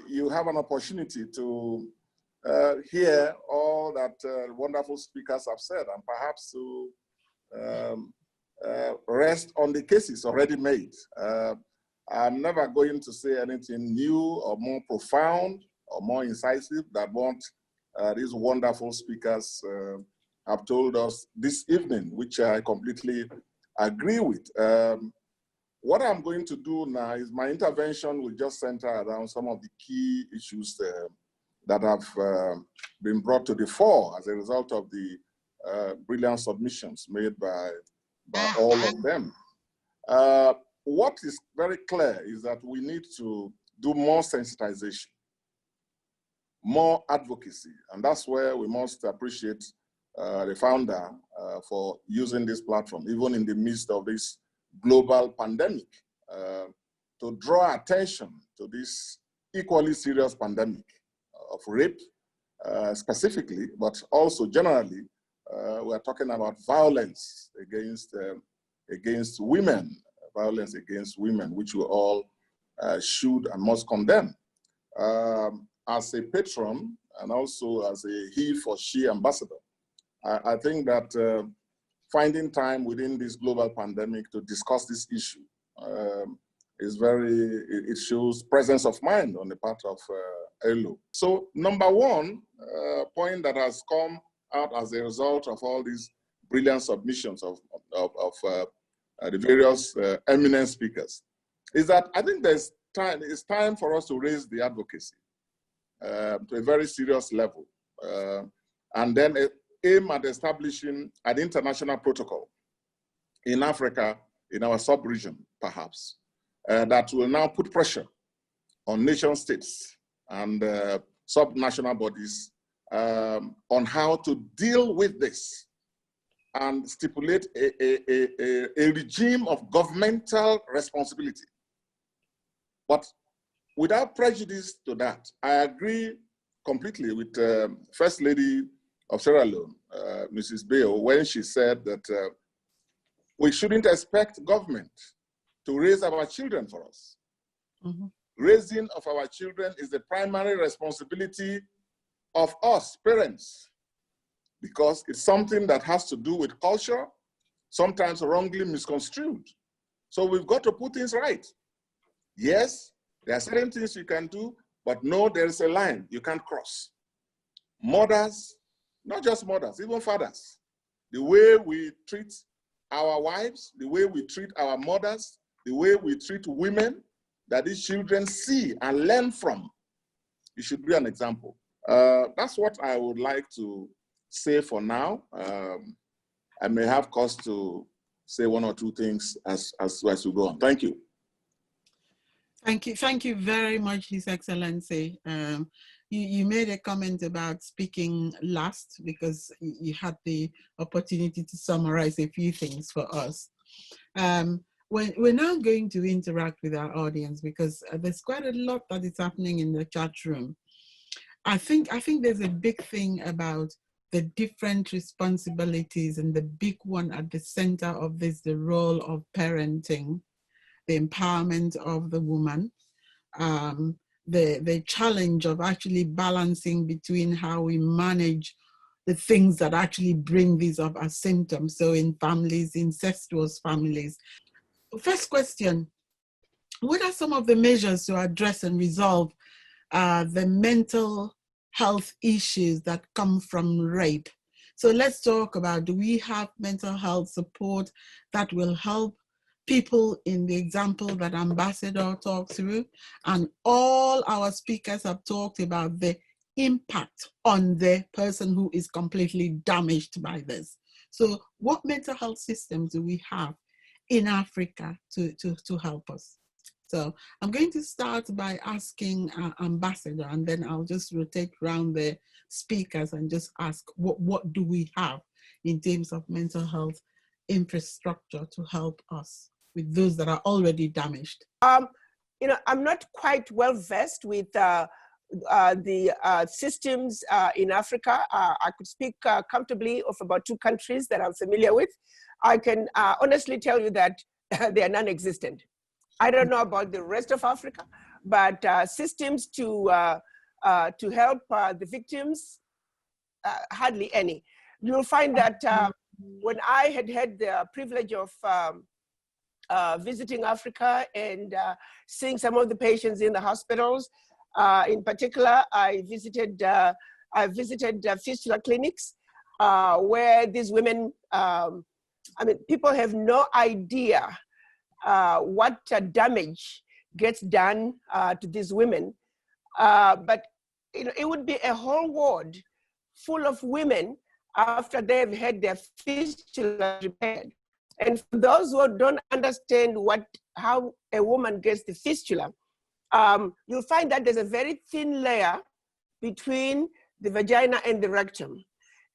you have an opportunity to hear all that wonderful speakers have said and perhaps to rest on the cases already made. I'm never going to say anything new or more profound or more incisive than what these wonderful speakers have told us this evening, which I completely agree with. What I'm going to do now is my intervention will just center around some of the key issues that have been brought to the fore as a result of the brilliant submissions made by all of them. What is very clear is that we need to do more sensitization, more advocacy, and that's where we must appreciate the founder for using this platform, even in the midst of this global pandemic, to draw attention to this equally serious pandemic of rape specifically, but also generally, we're talking about violence against women, which we all should and must condemn. As a patron and also as a he for she ambassador, I think that finding time within this global pandemic to discuss this issue is it shows presence of mind on the part of AWLO. So number one point that has come out as a result of all these brilliant submissions of the various eminent speakers is that I think it's time for us to raise the advocacy to a very serious level and then aim at establishing an international protocol in Africa, in our sub-region perhaps, that will now put pressure on nation states and sub-national bodies on how to deal with this and stipulate a regime of governmental responsibility. But without prejudice to that, I agree completely with First Lady of Sierra Leone, Mrs. Bayo, when she said that we shouldn't expect government to raise our children for us. Mm-hmm. Raising of our children is the primary responsibility of us, parents, because it's something that has to do with culture, sometimes wrongly misconstrued. So we've got to put things right. Yes, there are certain things you can do, but no, there is a line you can't cross. Mothers, not just mothers, even fathers, the way we treat our wives, the way we treat our mothers, the way we treat women, that these children see and learn from, it should be an example. That's what I would like to say for now. I may have cause to say one or two things as we go on. Thank you. Thank you very much, His Excellency. You made a comment about speaking last because you had the opportunity to summarize a few things for us. We're now going to interact with our audience because there's quite a lot that is happening in the chat room. I think there's a big thing about the different responsibilities, and the big one at the center of this, the role of parenting, the empowerment of the woman, the challenge of actually balancing between how we manage the things that actually bring these up as symptoms. So in families, incestuous families. First question, what are some of the measures to address and resolve the mental health issues that come from rape? So let's talk about, do we have mental health support that will help people in the example that Ambassador talked through? And all our speakers have talked about the impact on the person who is completely damaged by this. So what mental health systems do we have in Africa to help us? So I'm going to start by asking Ambassador, and then I'll just rotate around the speakers and just ask what do we have in terms of mental health infrastructure to help us with those that are already damaged? You know, I'm not quite well versed with the systems in Africa. I could speak comfortably of about 2 countries that I'm familiar with. I can honestly tell you that they are non-existent. I don't know about the rest of Africa, but systems to help the victims, hardly any. You'll find that when I had the privilege of visiting Africa and seeing some of the patients in the hospitals, in particular, I visited fistula clinics where these women, I mean, people have no idea what damage gets done to these women. But you know, it would be a whole ward full of women after they've had their fistula repaired. And for those who don't understand how a woman gets the fistula, you'll find that there's a very thin layer between the vagina and the rectum.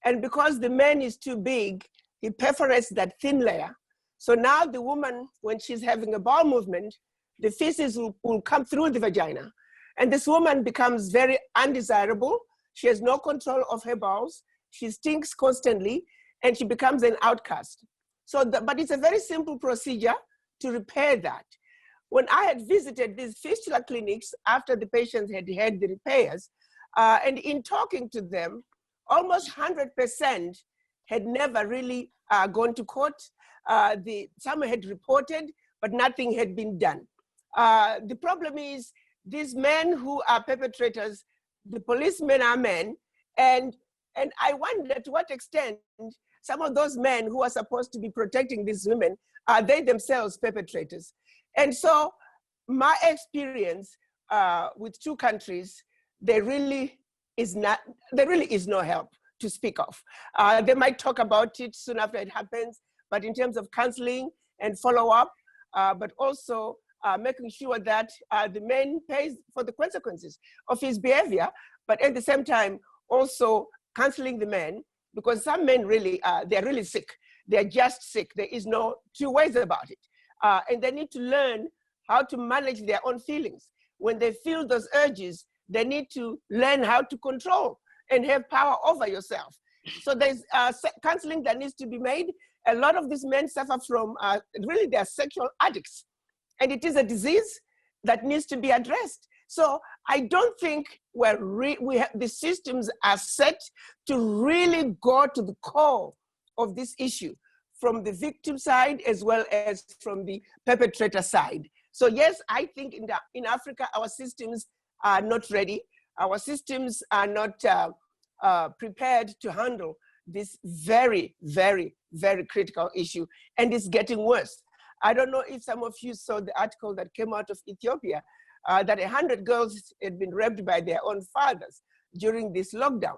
And because the man is too big, he perforates that thin layer. So now the woman, when she's having a bowel movement, the feces will come through the vagina. And this woman becomes very undesirable. She has no control of her bowels. She stinks constantly, and she becomes an outcast. So, but it's a very simple procedure to repair that. When I had visited these fistula clinics after the patients had had the repairs, and in talking to them, almost 100% had never really gone to court. Some had reported, but nothing had been done. The problem is these men who are perpetrators, the policemen are men, and I wonder to what extent some of those men who are supposed to be protecting these women, are they themselves perpetrators? And so my experience with 2 countries, there really is no help to speak of. They might talk about it soon after it happens, but in terms of counseling and follow-up, but also making sure that the man pays for the consequences of his behavior, but at the same time, also counseling the man, because some men really, they're really sick. They're just sick. There is no 2 ways about it. And they need to learn how to manage their own feelings. When they feel those urges, they need to learn how to control and have power over yourself. So there's counseling that needs to be made. A lot of these men suffer from, really they're sexual addicts. And it is a disease that needs to be addressed. So I don't think the systems are set to really go to the core of this issue from the victim side as well as from the perpetrator side. So yes, I think in Africa, our systems are not ready. Our systems are not prepared to handle this very, very, very critical issue. And it's getting worse. I don't know if some of you saw the article that came out of Ethiopia, that 100 girls had been raped by their own fathers during this lockdown.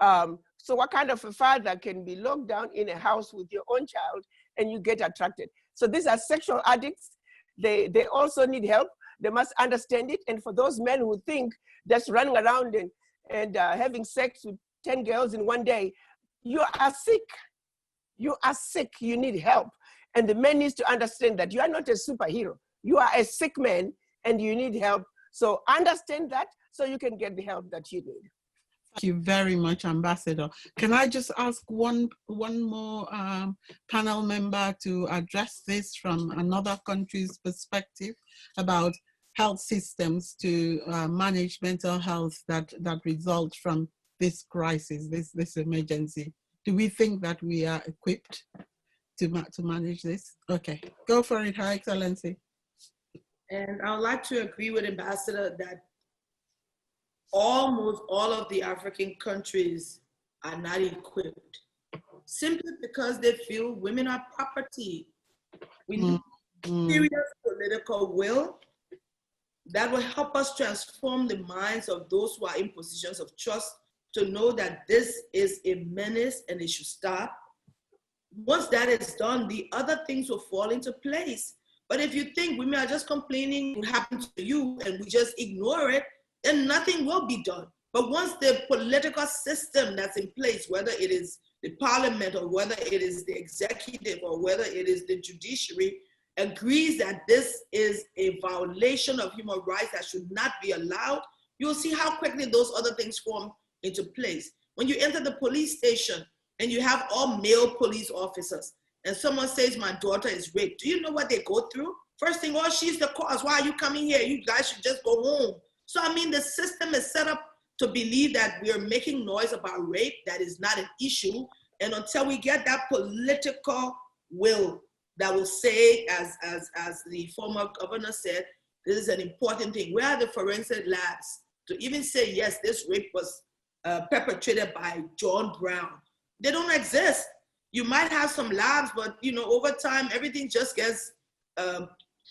So what kind of a father can be locked down in a house with your own child and you get attracted? So these are sexual addicts. They also need help. They must understand it. And for those men who think just running around and having sex with 10 girls in one day, you are sick. You are sick. You need help. And the man needs to understand that you are not a superhero. You are a sick man and you need help. So understand that so you can get the help that you need. Thank you very much, Ambassador. Can I just ask one more panel member to address this from another country's perspective about health systems to manage mental health that result from this crisis, this emergency? Do we think that we are equipped to manage this? Okay, go for it, Her Excellency. And I would like to agree with Ambassador that almost all of the African countries are not equipped, simply because they feel women are property. We need serious political will that will help us transform the minds of those who are in positions of trust to know that this is a menace and it should stop. Once that is done, the other things will fall into place. But if you think women are just complaining what happened to you and we just ignore it, then nothing will be done. But once the political system that's in place, whether it is the parliament or whether it is the executive or whether it is the judiciary, agrees that this is a violation of human rights that should not be allowed, you'll see how quickly those other things form into place. When you enter the police station and you have all male police officers and someone says my daughter is raped, do you know what they go through? First thing, oh, she's the cause. Why are you coming here? You guys should just go home. So I mean, the system is set up to believe that we are making noise about rape. That is not an issue. And until we get that political will that will say, as the former governor said, this is an important thing. Where are the forensic labs to even say, yes, this rape was perpetrated by John Brown? They don't exist. You might have some labs, but you know, over time, everything just gets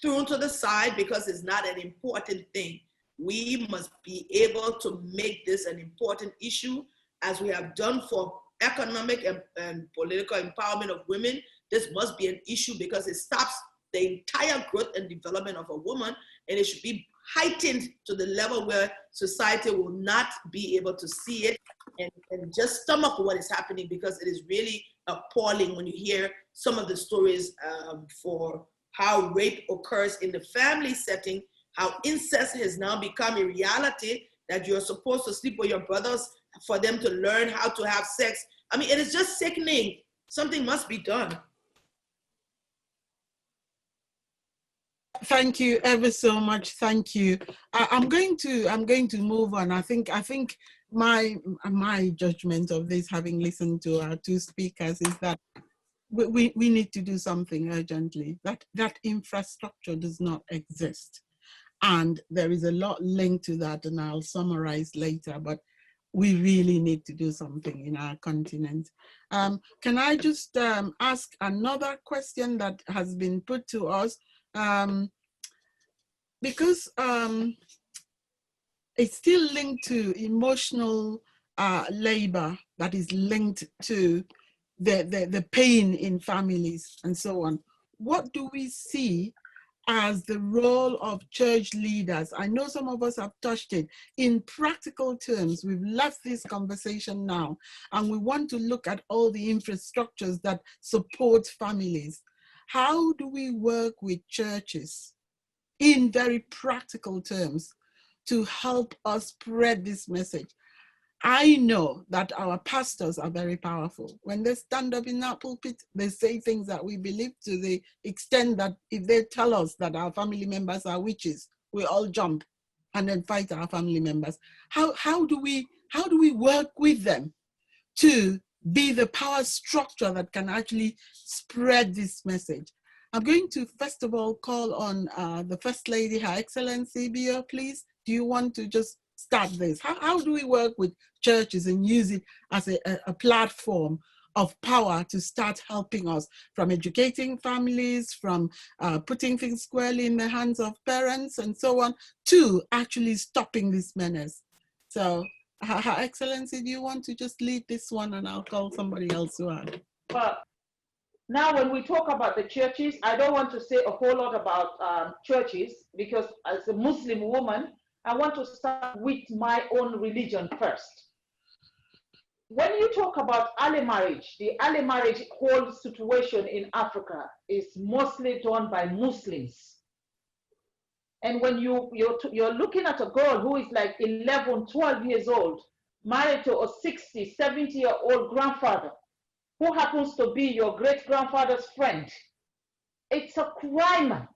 thrown to the side because it's not an important thing. We must be able to make this an important issue, as we have done for economic and political empowerment of women. This must be an issue because it stops the entire growth and development of a woman, and it should be heightened to the level where society will not be able to see it and just stomach what is happening, because it is really appalling when you hear some of the stories for how rape occurs in the family setting, how incest has now become a reality, that you're supposed to sleep with your brothers for them to learn how to have sex. I mean, it is just sickening. Something must be done. Thank you ever so much. Thank you. I'm going to move on. I think my judgment of this, having listened to our two speakers, is that we need to do something urgently. That infrastructure does not exist, and there is a lot linked to that, and I'll summarize later. But we really need to do something in our continent. Can I just ask another question that has been put to us? Because it's still linked to emotional labor that is linked to the pain in families and so on. What do we see as the role of church leaders? I know some of us have touched it. In practical terms, we've left this conversation now, and we want to look at all the infrastructures that support families. How do we work with churches in very practical terms to help us spread this message? I know that our pastors are very powerful. When they stand up in that pulpit, they say things that we believe, to the extent that if they tell us that our family members are witches, we all jump and then fight our family members. How do we work with them to be the power structure that can actually spread this message? I'm going to first of all call on the First Lady, Her Excellency Bio, please. Do you want to just start this? How do we work with churches and use it as a platform of power to start helping us, from educating families, from putting things squarely in the hands of parents and so on, to actually stopping this menace? So Her Excellency, do you want to just lead this one and I'll call somebody else to add? Well, now when we talk about the churches, I don't want to say a whole lot about churches, because as a Muslim woman, I want to start with my own religion first. When you talk about early marriage, the early marriage whole situation in Africa is mostly done by Muslims. And when you're looking at a girl who is like 11, 12 years old, married to a 60, 70-year-old grandfather, who happens to be your great-grandfather's friend, it's a crime.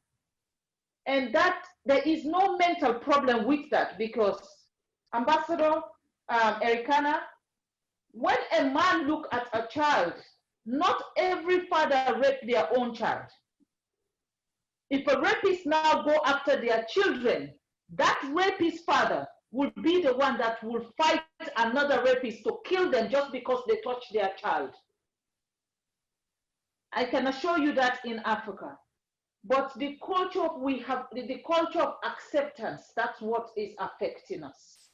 And that there is no mental problem with that, because Ambassador Ericana, when a man look at a child, not every father rape their own child. If a rapist now go after their children, that rapist father will be the one that will fight another rapist to kill them just because they touch their child. I can assure you that in Africa. But the culture we have, the culture of acceptance, that's what is affecting us.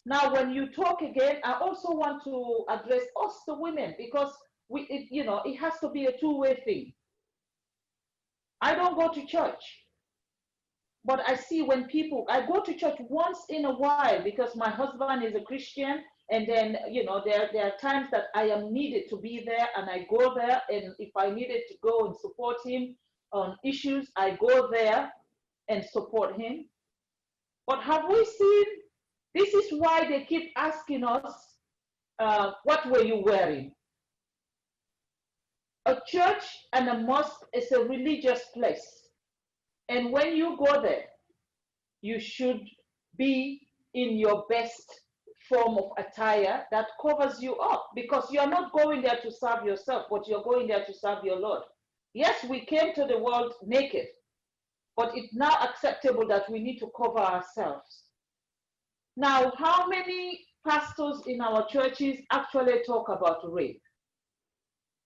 Now, when you talk again, I also want to address us, the women, because it has to be a two-way thing. I don't go to church, but I see when I go to church once in a while because my husband is a Christian, and then, there are times that I am needed to be there, and I go there, and if I needed to go and support him on issues, I go there and support him. But have we seen, this is why they keep asking us, what were you wearing? A church and a mosque is a religious place. And when you go there, you should be in your best form of attire that covers you up, because you're not going there to serve yourself, but you're going there to serve your Lord. Yes, we came to the world naked, but it's now acceptable that we need to cover ourselves. Now, how many pastors in our churches actually talk about rape?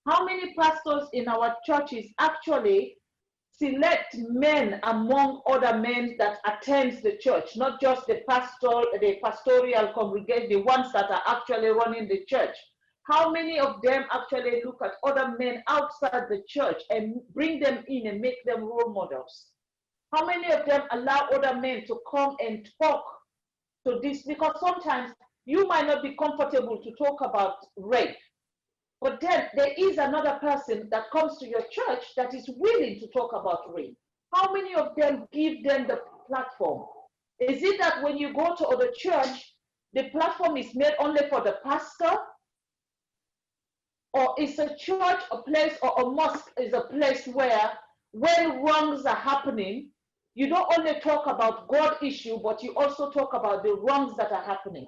How many pastors in our churches actually select men among other men that attend the church, not just the pastoral congregation, the ones that are actually running the church? How many of them actually look at other men outside the church and bring them in and make them role models? How many of them allow other men to come and talk to this? Because sometimes you might not be comfortable to talk about rape, but then there is another person that comes to your church that is willing to talk about rape. How many of them give them the platform? Is it that when you go to other church, the platform is made only for the pastor? Or is a church a place, or a mosque is a place where when wrongs are happening, you don't only talk about God issue, but you also talk about the wrongs that are happening?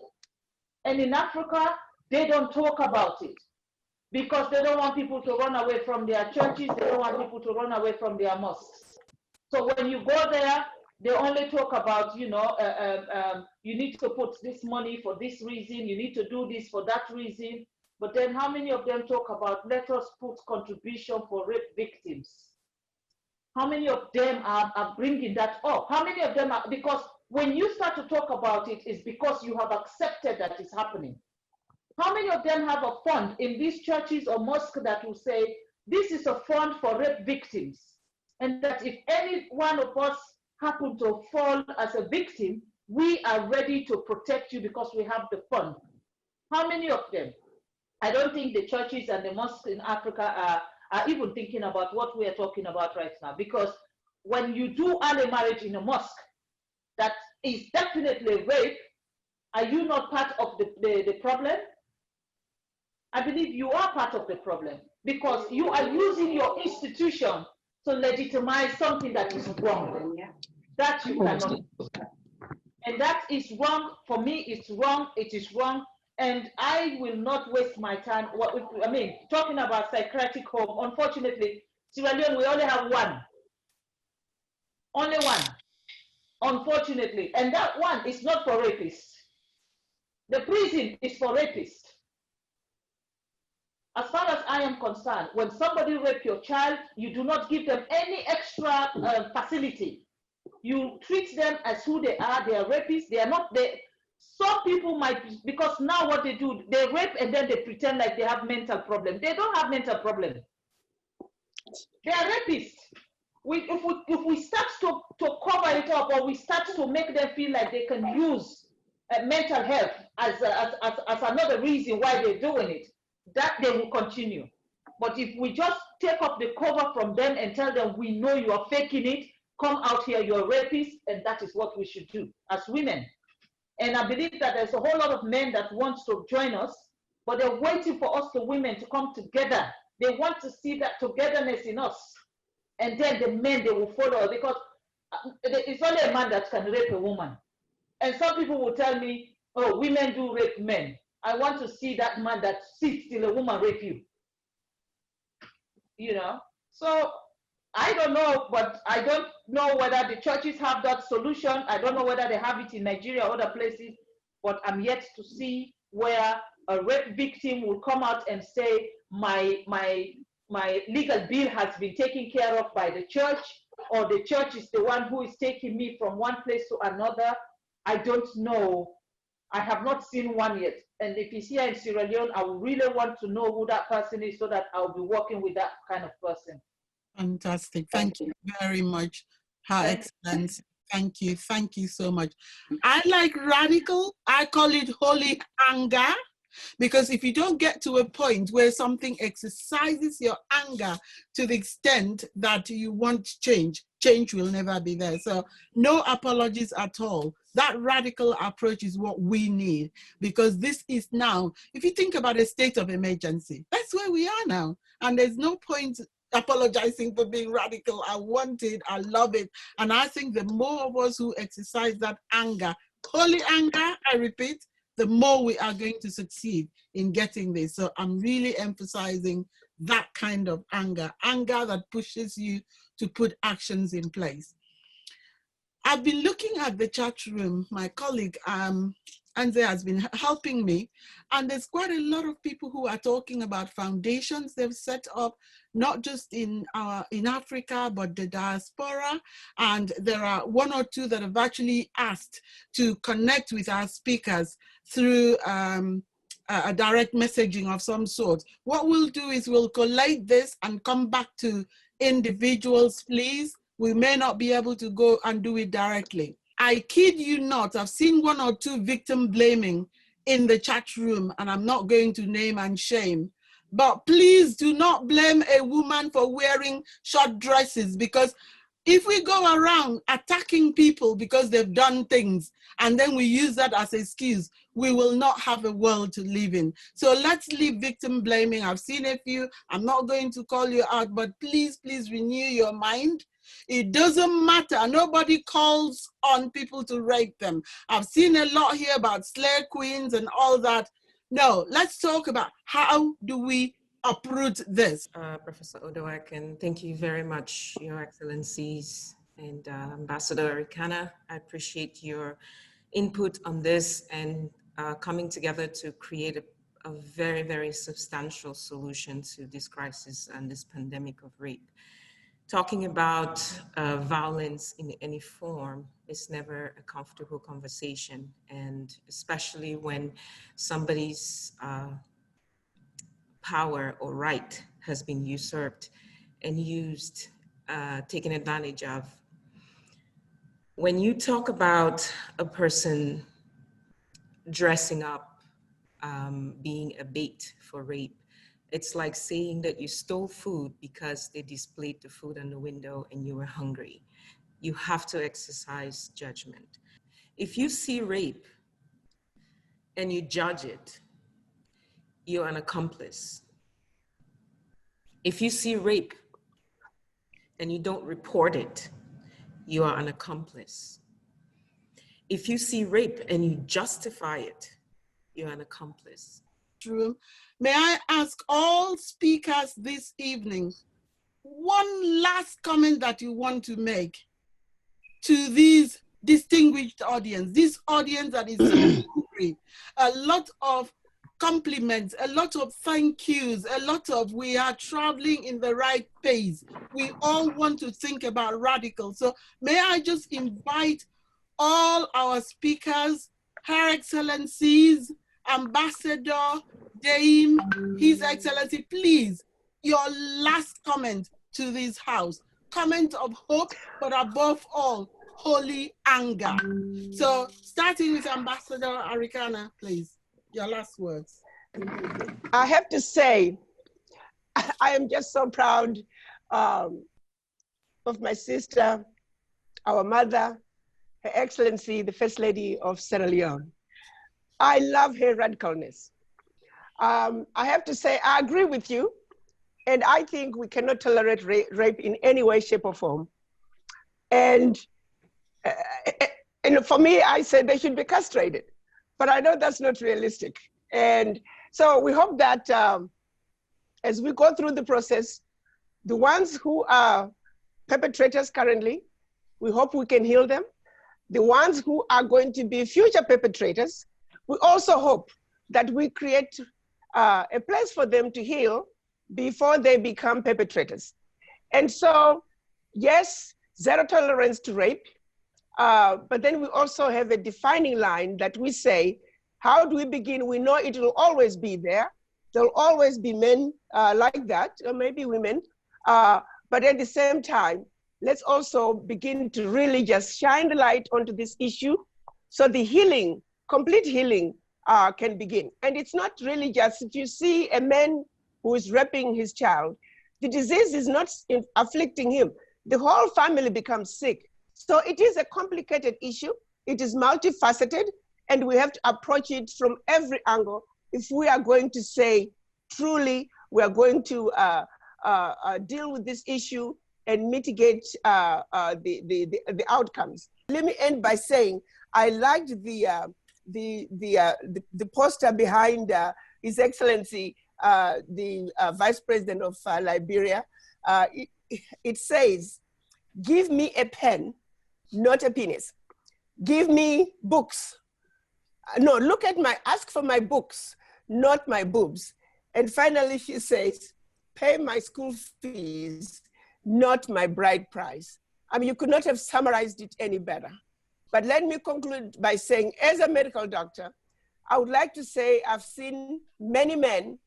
And in Africa, they don't talk about it, because they don't want people to run away from their churches. They don't want people to run away from their mosques. So when you go there, they only talk about, you need to put this money for this reason, you need to do this for that reason. But then how many of them talk about, let us put contribution for rape victims? How many of them are bringing that up? How many of them are, because when you start to talk about it, it's because you have accepted that it's happening. How many of them have a fund in these churches or mosques that will say, this is a fund for rape victims, and that if any one of us happen to fall as a victim, we are ready to protect you because we have the fund? How many of them? I don't think the churches and the mosques in Africa are even thinking about what we are talking about right now, because when you do early marriage in a mosque, that is definitely rape. Are you not part of the problem? I believe you are part of the problem, because you are using your institution to legitimize something that is wrong. That you cannot. And that is wrong. For me, it's wrong. It is wrong. And I will not waste my time. Talking about psychiatric home, unfortunately, Sierra Leone, we only have one. Only one, unfortunately. And that one is not for rapists. The prison is for rapists. As far as I am concerned, when somebody rapes your child, you do not give them any extra facility. You treat them as who they are. They are rapists. They are not. some people might, because now what they do, they rape and then they pretend like they have mental problems. They don't have mental problems. They are rapists. If we start to cover it up, or we start to make them feel like they can use mental health as another reason why they're doing it, that they will continue. But if we just take up the cover from them and tell them, we know you are faking it, come out here, you're a rapist, and that is what we should do as women. And I believe that there's a whole lot of men that want to join us, but they're waiting for us, the women, to come together. They want to see that togetherness in us. And then the men, they will follow, because it's only a man that can rape a woman. And some people will tell me, oh, women do rape men. I want to see that man that sits till a woman rape you. You know? So I don't know, but I don't know whether the churches have that solution. I don't know whether they have it in Nigeria or other places, but I'm yet to see where a rape victim will come out and say, my legal bill has been taken care of by the church, or the church is the one who is taking me from one place to another. I don't know. I have not seen one yet. And if he's here in Sierra Leone, I would really want to know who that person is, so that I'll be working with that kind of person. Fantastic. Thank you very much, Her Excellency. Thank you. Thank you so much. I like radical. I call it holy anger. Because if you don't get to a point where something exercises your anger to the extent that you want change, change will never be there. So no apologies at all. That radical approach is what we need, because this is now, if you think about a state of emergency, that's where we are now. And there's no point apologizing for being radical. I want it, I love it. And I think the more of us who exercise that anger, holy anger, I repeat, the more we are going to succeed in getting this. So I'm really emphasizing that kind of anger that pushes you to put actions in place. I've been looking at the chat room. My colleague, Anze, has been helping me. And there's quite a lot of people who are talking about foundations they've set up, not just in Africa, but the diaspora. And there are one or two that have actually asked to connect with our speakers through a direct messaging of some sort. What we'll do is we'll collate this and come back to individuals, please. We may not be able to go and do it directly. I kid you not, I've seen one or two victim blaming in the chat room, and I'm not going to name and shame, but please do not blame a woman for wearing short dresses, because if we go around attacking people because they've done things and then we use that as an excuse, we will not have a world to live in. So let's leave victim blaming. I've seen a few, I'm not going to call you out, but please, please renew your mind. It doesn't matter. Nobody calls on people to rape them. I've seen a lot here about slay queens and all that. No, let's talk about how do we uproot this. Professor Odoak, and thank you very much, Your Excellencies and Ambassador Arikana. I appreciate your input on this and coming together to create a very, very substantial solution to this crisis and this pandemic of rape. Talking about violence in any form is never a comfortable conversation, and especially when somebody's power or right has been usurped and used, taken advantage of. When you talk about a person dressing up, being a bait for rape, it's like saying that you stole food because they displayed the food on the window and you were hungry. You have to exercise judgment. If you see rape and you judge it, you're an accomplice. If you see rape and you don't report it, you are an accomplice. If you see rape and you justify it, you're an accomplice. May I ask all speakers this evening, one last comment that you want to make to these distinguished audience, this audience that is so hungry, a lot of compliments, a lot of thank yous, a lot of we are traveling in the right pace. We all want to think about radical. So may I just invite all our speakers, Her Excellencies, Ambassador, Dame, His Excellency, please, your last comment to this House. Comment of hope, but above all, holy anger. So starting with Ambassador Arikana, please, your last words. I have to say, I am just so proud of my sister, our mother, Her Excellency, the First Lady of Sierra Leone. I love her radicalness. I have to say, I agree with you, and I think we cannot tolerate rape in any way, shape, or form. And for me, I said they should be castrated, but I know that's not realistic. And so we hope that as we go through the process, the ones who are perpetrators currently, we hope we can heal them. The ones who are going to be future perpetrators, we also hope that we create a place for them to heal before they become perpetrators. And so, yes, zero tolerance to rape, but then we also have a defining line that we say, how do we begin? We know it will always be there. There'll always be men like that, or maybe women, but at the same time, let's also begin to really just shine the light onto this issue so the healing, complete healing can begin. And it's not really just, if you see a man who is raping his child, the disease is not afflicting him. The whole family becomes sick. So it is a complicated issue. It is multifaceted, and we have to approach it from every angle if we are going to say, truly, we are going to deal with this issue and mitigate the outcomes. Let me end by saying, I liked the poster behind His Excellency, the Vice President of Liberia. It says, give me a pen, not a penis. Give me books. No, look at ask for my books, not my boobs. And finally, she says, pay my school fees, not my bride price. I mean, you could not have summarized it any better. But let me conclude by saying, as a medical doctor, I would like to say I've seen many men,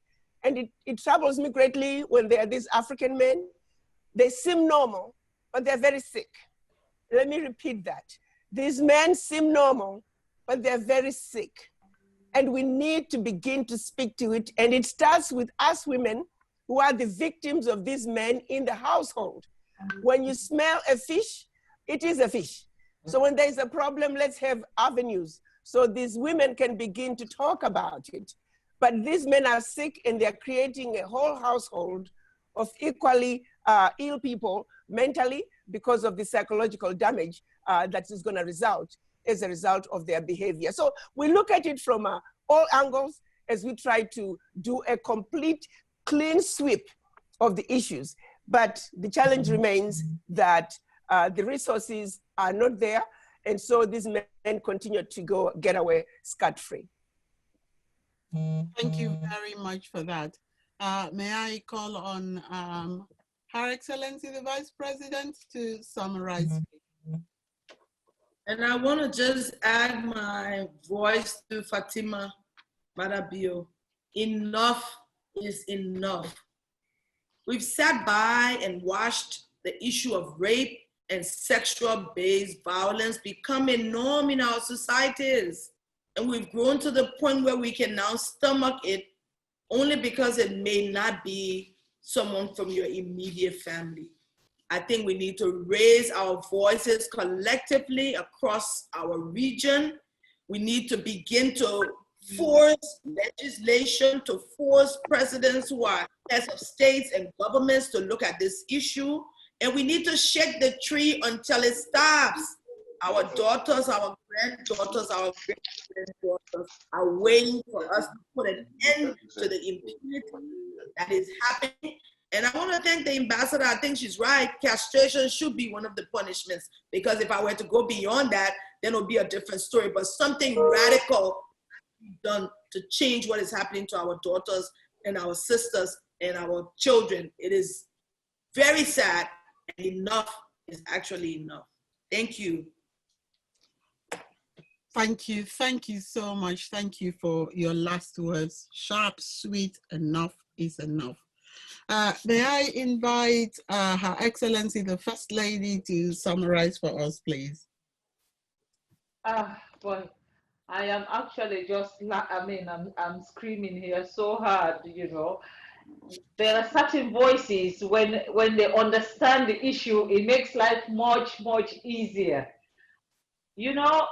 and it troubles me greatly when they are these African men. They seem normal, but they're very sick. Let me repeat that. These men seem normal, but they're very sick. And we need to begin to speak to it. And it starts with us women who are the victims of these men in the household. When you smell a fish, it is a fish. So when there's a problem, let's have avenues so these women can begin to talk about it. But these men are sick, and they're creating a whole household of equally ill people mentally because of the psychological damage that is going to result as a result of their behavior. So we look at it from all angles as we try to do a complete clean sweep of the issues. But the challenge remains that the resources are not there, and so these men continue to get away scot-free. Thank you very much for that. May I call on Her Excellency the Vice President to summarize? And I want to just add my voice to Fatima Madabio. Enough is enough. We've sat by and watched the issue of rape and sexual-based violence become a norm in our societies. And we've grown to the point where we can now stomach it only because it may not be someone from your immediate family. I think we need to raise our voices collectively across our region. We need to begin to force legislation, to force presidents who are heads of states and governments to look at this issue. And we need to shake the tree until it stops. Our daughters, our granddaughters, our great-granddaughters are waiting for us to put an end to the impunity that is happening. And I want to thank the ambassador. I think she's right. Castration should be one of the punishments, because if I were to go beyond that, then it'll be a different story. But something radical done to change what is happening to our daughters and our sisters and our children. It is very sad, and enough is actually enough. Thank you. Thank you so much. Thank you for your last words. Sharp, sweet, enough is enough. May I invite Her Excellency, the First Lady, to summarize for us, please? Well, I am actually just, I'm screaming here so hard, you know. There are certain voices, when they understand the issue, it makes life much, much easier. You know,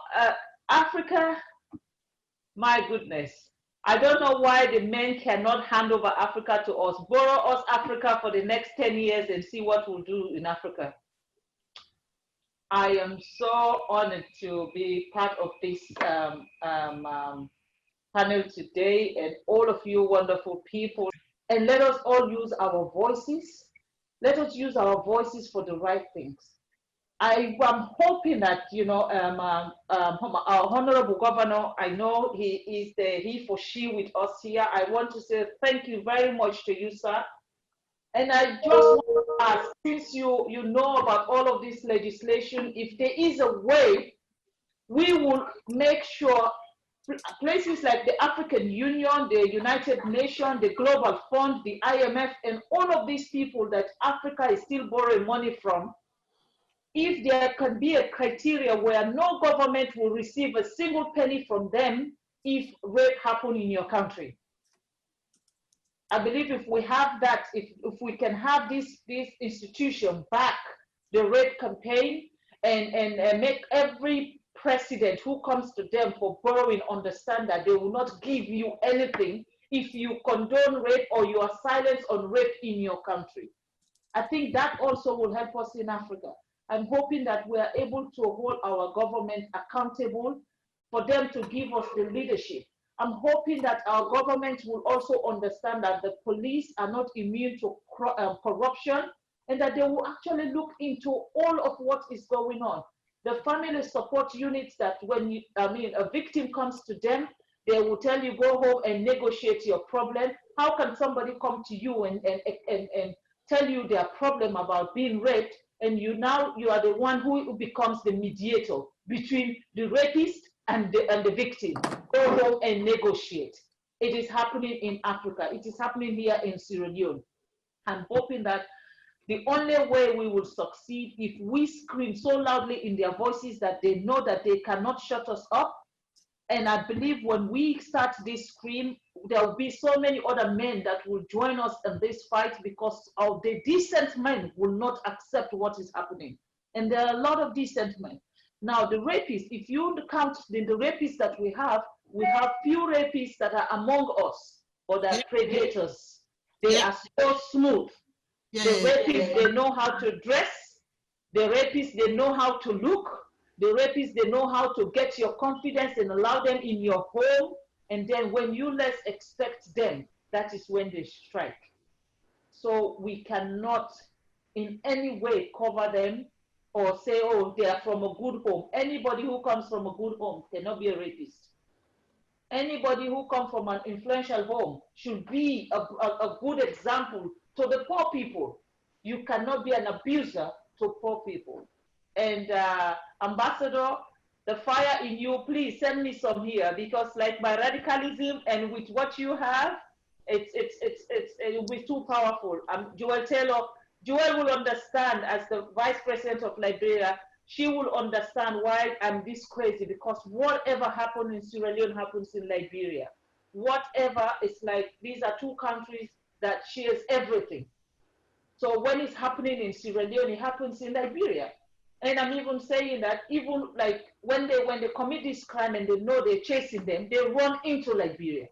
Africa, my goodness, I don't know why the men cannot hand over Africa to us, borrow us Africa for the next 10 years and see what we'll do in Africa. I am so honored to be part of this panel today, and all of you wonderful people. And let us all use our voices. Let us use our voices for the right things. I am hoping that, you know, our honorable governor, I know he is the he for she with us here. I want to say thank you very much to you, sir. And I just want to ask, since you know about all of this legislation, if there is a way, we will make sure places like the African Union, the United Nations, the Global Fund, the IMF, and all of these people that Africa is still borrowing money from, if there can be a criteria where no government will receive a single penny from them if rape happen in your country. I believe if we have that, if we can have this institution back the rape campaign and make every president who comes to them for borrowing understand that they will not give you anything if you condone rape or you are silent on rape in your country. I think that also will help us in Africa. I'm hoping that we are able to hold our government accountable for them to give us the leadership. I'm hoping that our government will also understand that the police are not immune to corruption, and that they will actually look into all of what is going on. The family support units that when a victim comes to them, they will tell you, go home and negotiate your problem. How can somebody come to you and tell you their problem about being raped, and you are the one who becomes the mediator between the rapist and the victim? Go home and negotiate. It is happening in Africa. It is happening here in Sierra Leone. I'm hoping that the only way we will succeed if we scream so loudly in their voices that they know that they cannot shut us up. And I believe when we start this scream, there will be so many other men that will join us in this fight, because of the decent men will not accept what is happening. And there are a lot of decent men. Now, the rapists, if you count the rapists that we have few rapists that are among us, or that predators. They are so smooth. The rapists, they know how to dress. The rapists, they know how to look. The rapists, they know how to get your confidence and allow them in your home. And then when you less expect them, that is when they strike. So we cannot in any way cover them or say, oh, they are from a good home. Anybody who comes from a good home cannot be a rapist. Anybody who comes from an influential home should be a good example to the poor people. You cannot be an abuser to poor people. And Ambassador, the fire in you, please send me some here, because like my radicalism and with what you have, it will be too powerful. Joel Taylor, Joel will understand as the Vice President of Liberia. She will understand why I'm this crazy, because whatever happened in Sierra Leone happens in Liberia. Whatever, it's like these are two countries that shares everything. So when it's happening in Sierra Leone, it happens in Liberia. And I'm even saying that even like when they commit this crime and they know they're chasing them, they run into Liberia.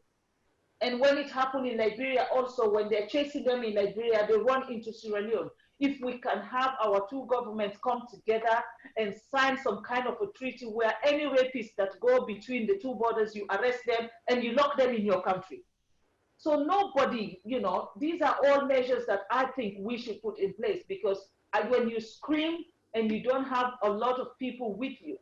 And when it happened in Liberia also, when they're chasing them in Liberia, they run into Sierra Leone. If we can have our two governments come together and sign some kind of a treaty where any rapists that go between the two borders, you arrest them and you lock them in your country. So nobody, you know, these are all measures that I think we should put in place, because when you scream and you don't have a lot of people with you.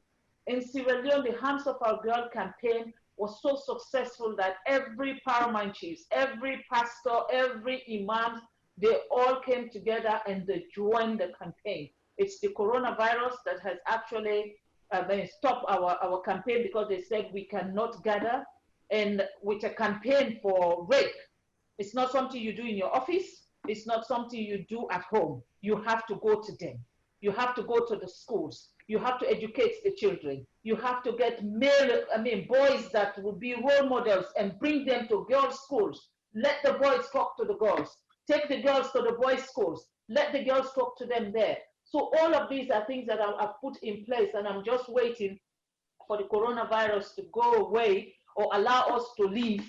In Sierra Leone, the Hands of Our Girl campaign was so successful that every paramount chiefs, every pastor, every imam, they all came together and they joined the campaign. It's the coronavirus that has actually stop our campaign because they said we cannot gather, and with a campaign for rape. It's not something you do in your office. It's not something you do at home. You have to go to them. You have to go to the schools. You have to educate the children. You have to get boys that will be role models and bring them to girls' schools. Let the boys talk to the girls. Take the girls to the boys' schools. Let the girls talk to them there. So all of these are things that I've put in place, and I'm just waiting for the coronavirus to go away or allow us to leave.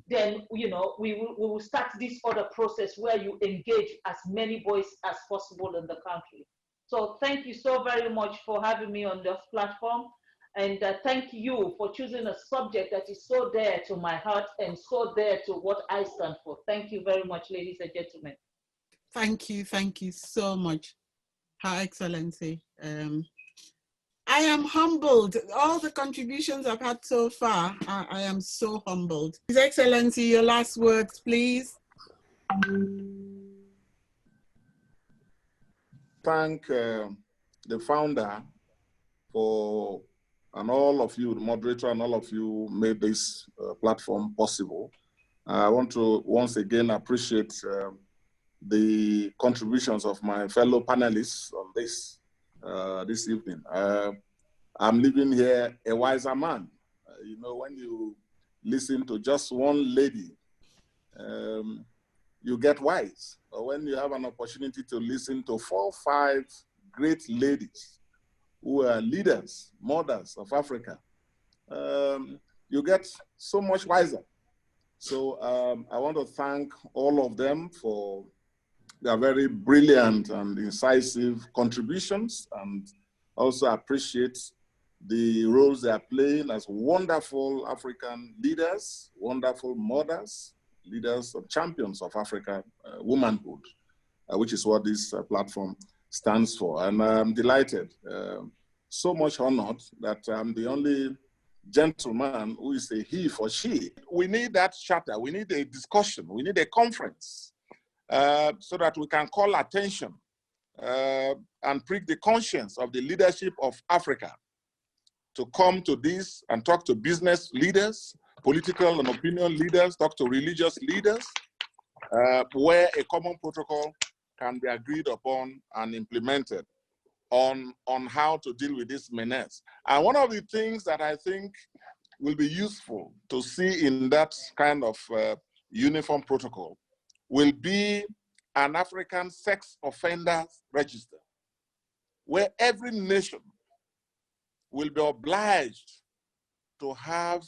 Then, we will start this other process where you engage as many boys as possible in the country. So thank you so very much for having me on this platform. And thank you for choosing a subject that is so dear to my heart and so dear to what I stand for. Thank you very much, ladies and gentlemen. Thank you so much, Her Excellency. I am humbled. All the contributions I've had so far, I am so humbled. His Excellency, your last words, please. Thank the founder for, and all of you, the moderator and all of you made this platform possible. I want to once again appreciate the contributions of my fellow panelists on this evening. I'm leaving here a wiser man. When you listen to just one lady, you get wise. But when you have an opportunity to listen to 4 or 5 great ladies who are leaders, mothers of Africa, you get so much wiser. So I want to thank all of them for their very brilliant and incisive contributions, and also appreciate the roles they are playing as wonderful African leaders, wonderful mothers, leaders of champions of Africa womanhood, which is what this platform stands for. And I'm delighted, so much honored that I'm the only gentleman who is a he for she. We need that charter, we need a discussion, we need a conference so that we can call attention and prick the conscience of the leadership of Africa to come to this and talk to business leaders, political and opinion leaders, talk to religious leaders, where a common protocol can be agreed upon and implemented on how to deal with this menace. And one of the things that I think will be useful to see in that kind of uniform protocol will be an African sex offenders register, where every nation will be obliged to have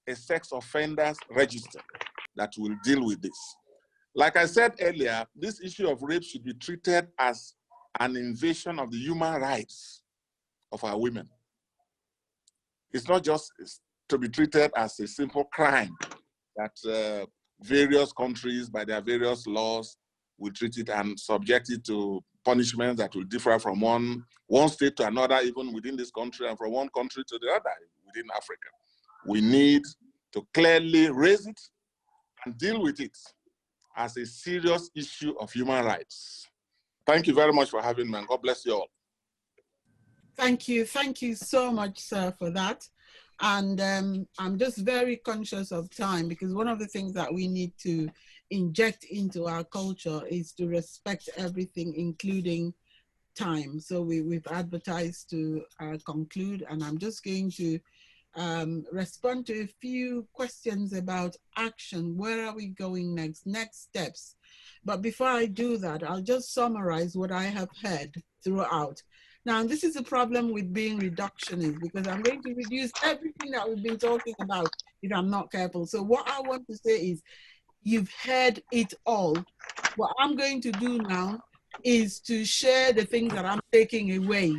a sex offenders register that will deal with this. Like I said earlier, this issue of rape should be treated as an invasion of the human rights of our women. It's not just to be treated as a simple crime that various countries, by their various laws, will treat it and subject it to punishments that will differ from one state to another, even within this country, and from one country to the other within Africa. We need to clearly raise it and deal with it as a serious issue of human rights. Thank you very much for having me, and God bless you all. Thank you so much, sir, for that. And I'm just very conscious of time, because one of the things that we need to inject into our culture is to respect everything, including time. So we've advertised to conclude, and I'm just going to respond to a few questions about action. Where are we going next steps? But before I do that, I'll just summarize what I have heard throughout. Now, this is a problem with being reductionist, because I'm going to reduce everything that we've been talking about if I'm not careful. So what I want to say is, you've heard it all. What I'm going to do now is to share the things that I'm taking away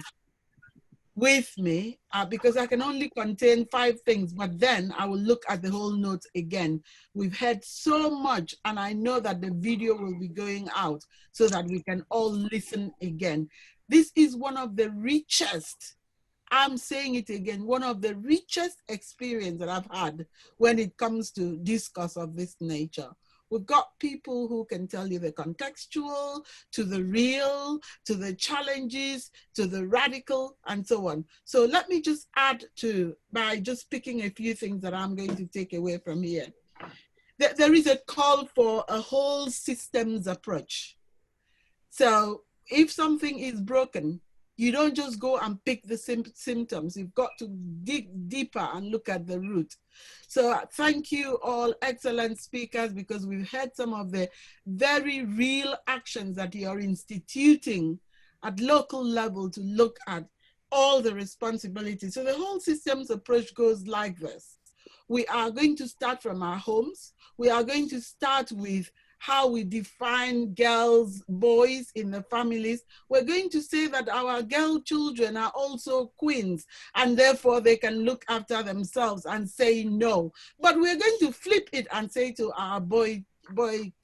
with me, because I can only contain 5 things, but then I will look at the whole note again. We've heard so much, and I know that the video will be going out so that we can all listen again. This is one of the richest, I'm saying it again, one of the richest experience that I've had when it comes to discourse of this nature. We've got people who can tell you the contextual, to the real, to the challenges, to the radical, and so on. So let me just add to, by just picking a few things that I'm going to take away from here. There is a call for a whole systems approach. So if something is broken, you don't just go and pick the symptoms. You've got to dig deeper and look at the root. So thank you all excellent speakers, because we've heard some of the very real actions that you're instituting at local level to look at all the responsibilities. So the whole systems approach goes like this. We are going to start from our homes. We are going to start with how we define girls, boys in the families. We're going to say that our girl children are also queens, and therefore they can look after themselves and say no. But we're going to flip it and say to our boy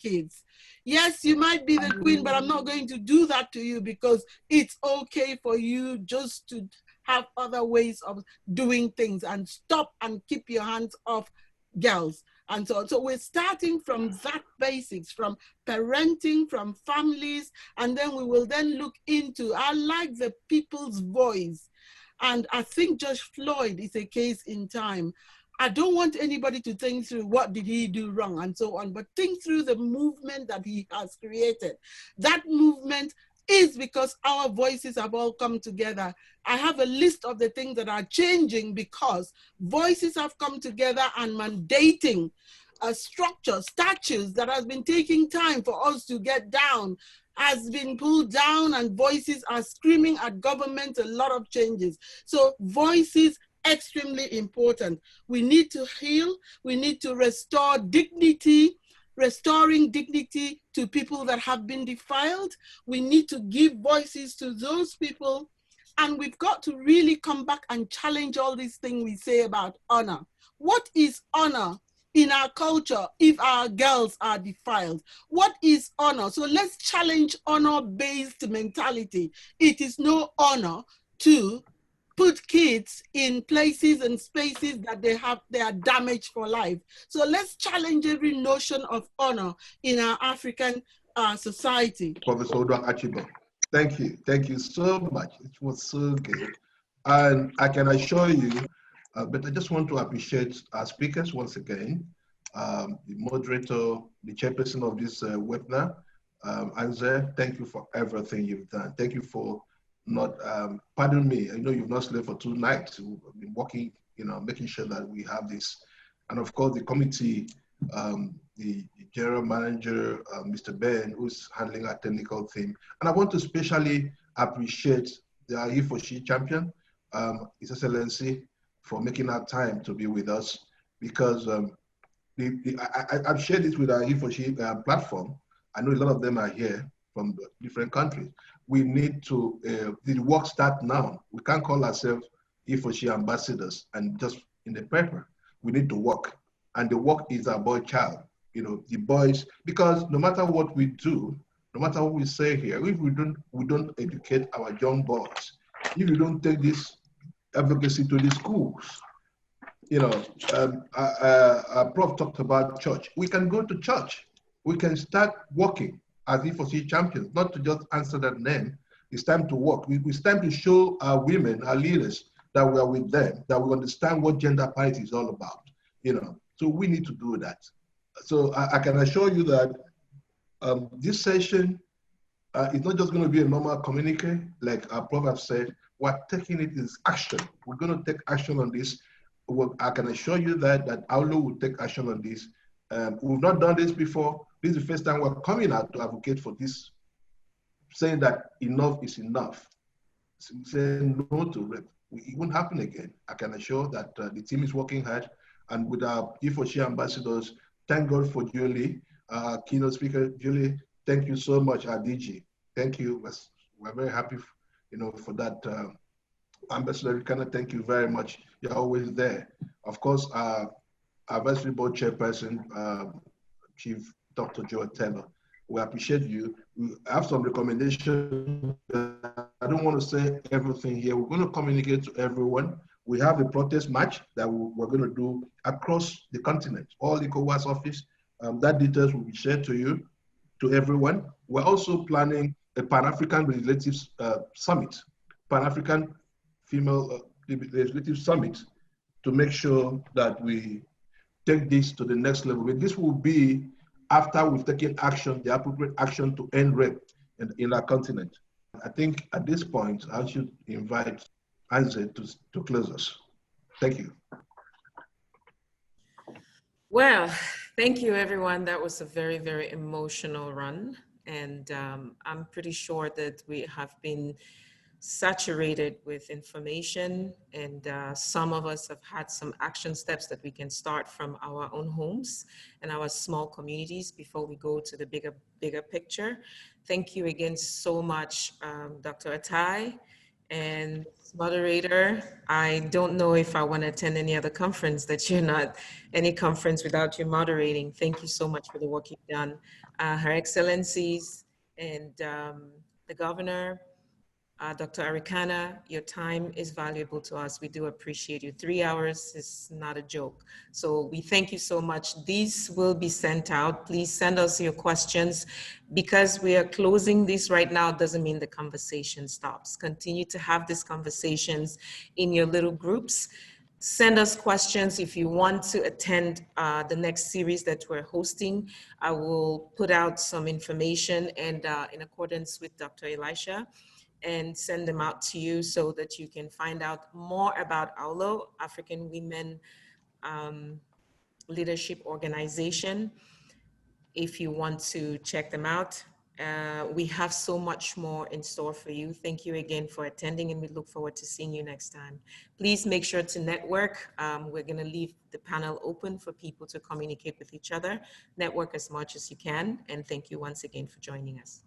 kids, yes, you might be the queen, but I'm not going to do that to you, because it's okay for you just to have other ways of doing things, and stop and keep your hands off girls. And so we're starting from that basics, from parenting, from families, and then we will then look into, I like the people's voice. And I think Judge Floyd is a case in time. I don't want anybody to think through what did he do wrong and so on, but think through the movement that he has created. That movement is because our voices have all come together. I have a list of the things that are changing because voices have come together and mandating a structure, statutes that has been taking time for us to get down, has been pulled down, and voices are screaming at government a lot of changes. So voices extremely important. We need to heal, we need to restore dignity, restoring dignity to people that have been defiled. We need to give voices to those people. And we've got to really come back and challenge all these things we say about honor. What is honor in our culture if our girls are defiled? What is honor? So let's challenge honor-based mentality. It is no honor to put kids in places and spaces that they are damaged for life. So let's challenge every notion of honor in our African society. Professor Odwa Achibo, thank you so much. It was so good. And I can assure you, but I just want to appreciate our speakers once again, the moderator, the chairperson of this webinar, Anze, thank you for everything you've done. Thank you for not, pardon me, I know you've not slept for 2 nights. We've been working, making sure that we have this. And of course, the committee, the general manager, Mr. Ben, who's handling our technical team. And I want to especially appreciate the He for She champion, His Excellency, for making our time to be with us, because I've shared this with our He for She platform. I know a lot of them are here from different countries. We need to, the work start now. We can't call ourselves He for She ambassadors and just in the paper. We need to work. And the work is our boy child, the boys, because no matter what we do, no matter what we say here, if we don't educate our young boys, if we don't take this advocacy to the schools, Prof talked about church. We can go to church. We can start working as He for She champions, not to just answer that name. It's time to work. It's time to show our women, our leaders, that we are with them, that we understand what gender parity is all about, So we need to do that. So I can assure you that this session is not just going to be a normal communique, like our prof have said. We're taking it as action. We're going to take action on this. I can assure you that AWLO will take action on this. We've not done this before. This is the first time we're coming out to advocate for this, saying that enough is enough. Saying no to rape. It won't happen again. I can assure that the team is working hard. And with our He for She ambassadors, thank God for Julie, keynote speaker. Julie, thank you so much, our DG. Thank you. We're very happy, for that. Ambassador Rikana, thank you very much. You're always there. Of course, our advisory board chairperson, Chief Dr. Joe Taylor. We appreciate you. We have some recommendations. I don't want to say everything here. We're going to communicate to everyone. We have a protest march that we're going to do across the continent. All ECOWAS office, That details will be shared to you, to everyone. We're also planning a Pan-African Legislative Summit, Pan-African Female Legislative Summit, to make sure that we take this to the next level. But this will be after we've taken action, the appropriate action to end rape in our continent. I think at this point, I should invite Anze to close us. Thank you. Well, thank you, everyone. That was a very, very emotional run. And I'm pretty sure that we have been saturated with information, and some of us have had some action steps that we can start from our own homes and our small communities before we go to the bigger picture. Thank you again so much, Dr. Atai. And moderator, I don't know if I want to attend any other conference that you're not, any conference without you moderating. Thank you so much for the work you've done. Her Excellencies and the Governor, Dr. Arikana, your time is valuable to us. We do appreciate you. 3 hours is not a joke. So we thank you so much. These will be sent out. Please send us your questions. Because we are closing this right now doesn't mean the conversation stops. Continue to have these conversations in your little groups. Send us questions if you want to attend the next series that we're hosting. I will put out some information and in accordance with Dr. Elisha, and send them out to you so that you can find out more about AWLO, African Women Leadership Organization, if you want to check them out. We have so much more in store for you. Thank you again for attending, and we look forward to seeing you next time. Please make sure to network. We're going to leave the panel open for people to communicate with each other. Network as much as you can, and thank you once again for joining us.